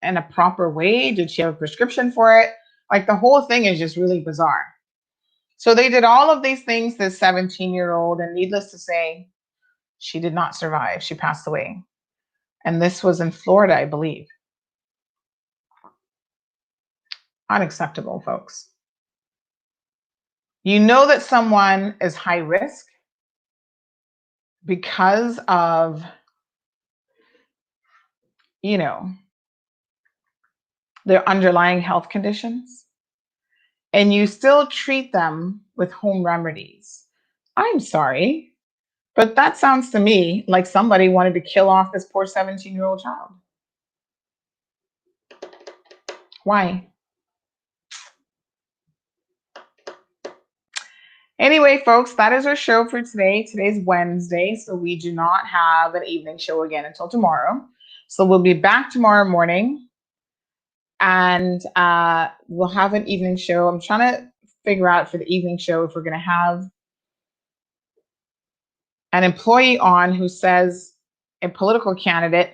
in a proper way. Did she have a prescription for it? Like the whole thing is just really bizarre. So they did all of these things, this 17-year-old, and needless to say, she did not survive. She passed away. And this was in Florida, I believe. Unacceptable, folks. You know that someone is high risk because of, their underlying health conditions. and you still treat them with home remedies. I'm sorry, but that sounds to me like somebody wanted to kill off this poor 17-year-old child. Why? Anyway, folks, that is our show for today. Today's Wednesday, so we do not have an evening show again until tomorrow. So we'll be back tomorrow morning, and we'll have an evening show. I'm trying to figure out for the evening show if we're going to have an employee on who says a political candidate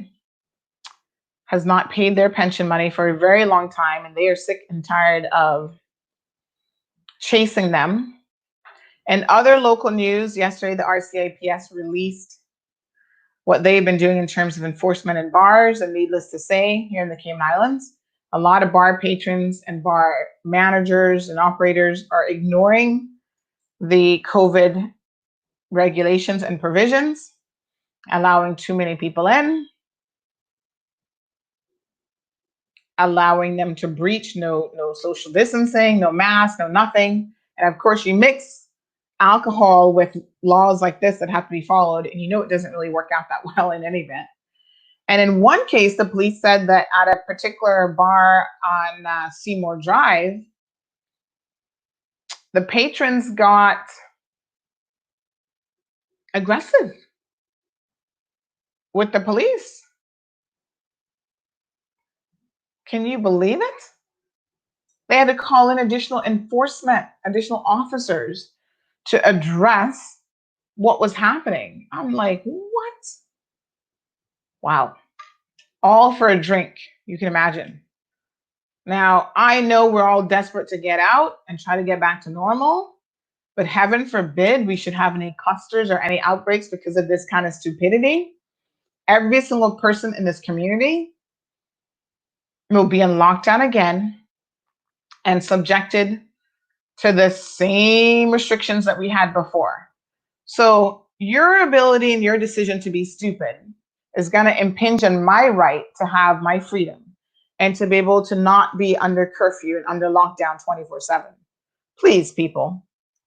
has not paid their pension money for a very long time, and they are sick and tired of chasing them. And other local news, yesterday the RCIPS released what they've been doing in terms of enforcement in bars, and needless to say, here in the Cayman Islands, a lot of bar patrons and bar managers and operators are ignoring the COVID regulations and provisions, allowing too many people in, allowing them to breach no social distancing, no mask, no nothing. And of course, you mix alcohol with laws like this that have to be followed, and you know it doesn't really work out that well in any event. And in one case, the police said that at a particular bar on Seymour Drive, the patrons got aggressive with the police. Can you believe it? They had to call in additional enforcement, additional officers to address what was happening. I'm like, what? Wow. All for a drink, you can imagine. Now, I know we're all desperate to get out and try to get back to normal, but heaven forbid we should have any clusters or any outbreaks because of this kind of stupidity. Every single person in this community will be in lockdown again and subjected to the same restrictions that we had before. So your ability and your decision to be stupid is going to impinge on my right to have my freedom and to be able to not be under curfew and under lockdown 24/7. Please, people,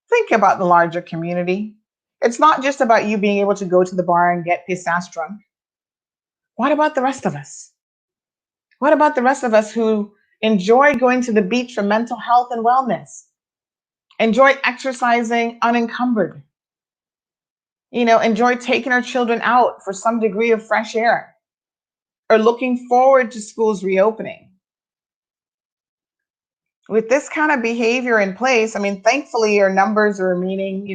think about the larger community. It's not just about you being able to go to the bar and get pissed ass drunk. What about the rest of us? What about the rest of us who enjoy going to the beach for mental health and wellness? Enjoy exercising unencumbered? Enjoy taking our children out for some degree of fresh air, or looking forward to schools reopening. With this kind of behavior in place, I mean, thankfully our numbers are remaining,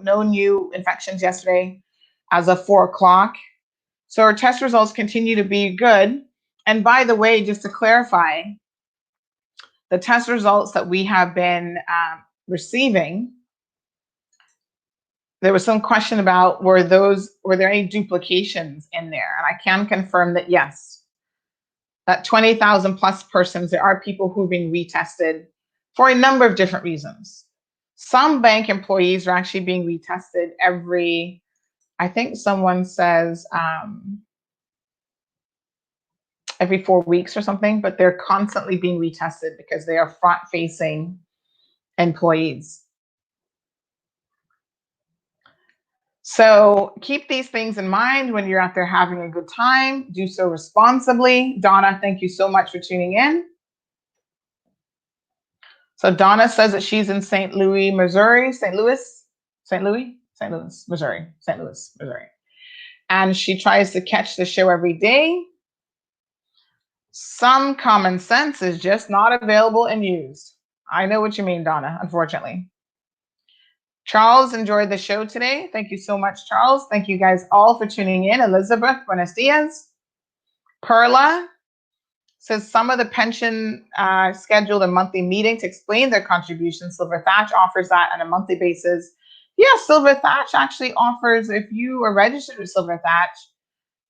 no new infections yesterday as of 4 o'clock. So our test results continue to be good. And by the way, just to clarify, the test results that we have been receiving, there was some question about were there any duplications in there? And I can confirm that yes, that 20,000 plus persons, there are people who've been retested for a number of different reasons. Some bank employees are actually being retested every, I think someone says every 4 weeks or something, but they're constantly being retested because they are front-facing employees. So keep these things in mind when you're out there having a good time. Do so responsibly. Donna, thank you so much for tuning in. So Donna says that she's in St. Louis, Missouri. Missouri. And she tries to catch the show every day. Some common sense is just not available and used. I know what you mean, Donna, unfortunately. Charles enjoyed the show today. Thank you so much, Charles. Thank you guys all for tuning in. Elizabeth, buenos dias. Perla says some of the pension scheduled a monthly meeting to explain their contributions. Silver Thatch offers that on a monthly basis. Yeah, Silver Thatch actually offers, if you are registered with Silver Thatch,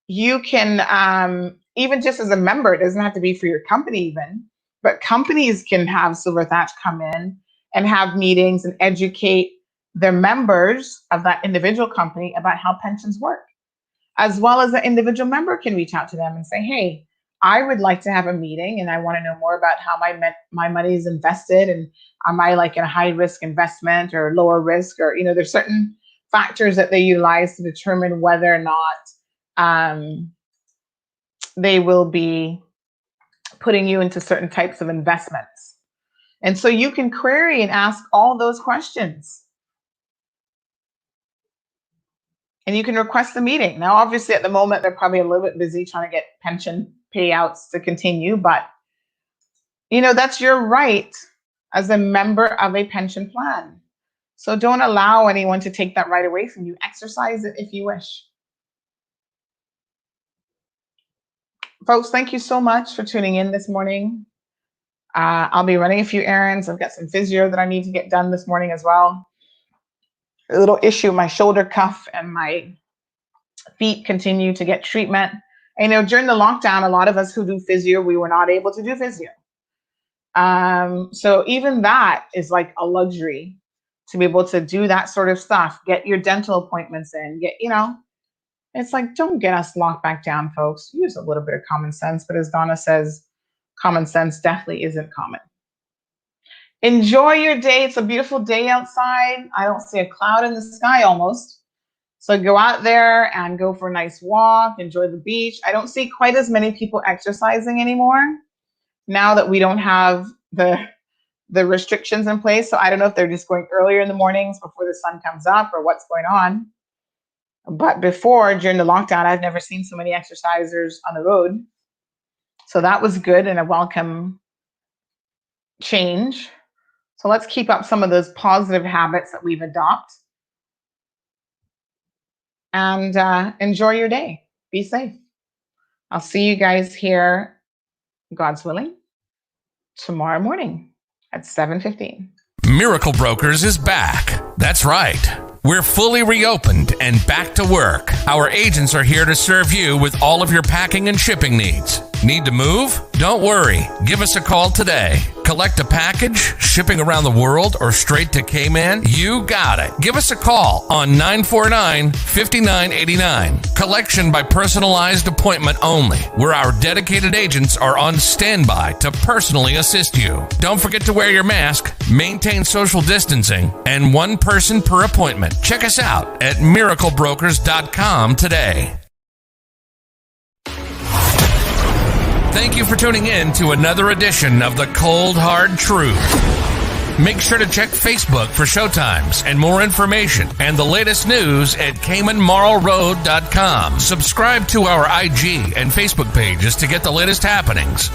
you can, even just as a member, it doesn't have to be for your company even, but companies can have Silver Thatch come in and have meetings and educate their members of that individual company about how pensions work, as well as the individual member can reach out to them and say, hey, I would like to have a meeting, and I want to know more about how my money is invested, and am I like in a high risk investment or lower risk, or there's certain factors that they utilize to determine whether or not they will be putting you into certain types of investments. And so you can query and ask all those questions. And you can request a meeting. Now, obviously, at the moment, they're probably a little bit busy trying to get pension payouts to continue, but that's your right as a member of a pension plan. So don't allow anyone to take that right away from you. Exercise it if you wish. Folks, thank you so much for tuning in this morning. I'll be running a few errands. I've got some physio that I need to get done this morning as well. A little issue, my shoulder cuff and my feet continue to get treatment. And, during the lockdown, a lot of us who do physio, we were not able to do physio. So even that is like a luxury to be able to do that sort of stuff. Get your dental appointments in, it's like, don't get us locked back down, folks. Use a little bit of common sense. But as Donna says, common sense definitely isn't common. Enjoy your day. It's a beautiful day outside. I don't see a cloud in the sky almost. So go out there and go for a nice walk, enjoy the beach. I don't see quite as many people exercising anymore now that we don't have the restrictions in place. So I don't know if they're just going earlier in the mornings before the sun comes up or what's going on. But before, during the lockdown, I've never seen so many exercisers on the road. So that was good and a welcome change. So let's keep up some of those positive habits that we've adopted. And enjoy your day. Be safe. I'll see you guys here, God's willing, tomorrow morning at 7:15. Miracle Brokers is back. That's right. We're fully reopened and back to work. Our agents are here to serve you with all of your packing and shipping needs. Need to move? Don't worry. Give us a call today. Collect a package, shipping around the world, or straight to Cayman? You got it. Give us a call on 949-5989. Collection by personalized appointment only, where our dedicated agents are on standby to personally assist you. Don't forget to wear your mask, maintain social distancing, and one person per appointment. Check us out at miraclebrokers.com today. Thank you for tuning in to another edition of The Cold Hard Truth. Make sure to check Facebook for showtimes and more information and the latest news at CaymanMarlRoad.com. Subscribe to our IG and Facebook pages to get the latest happenings.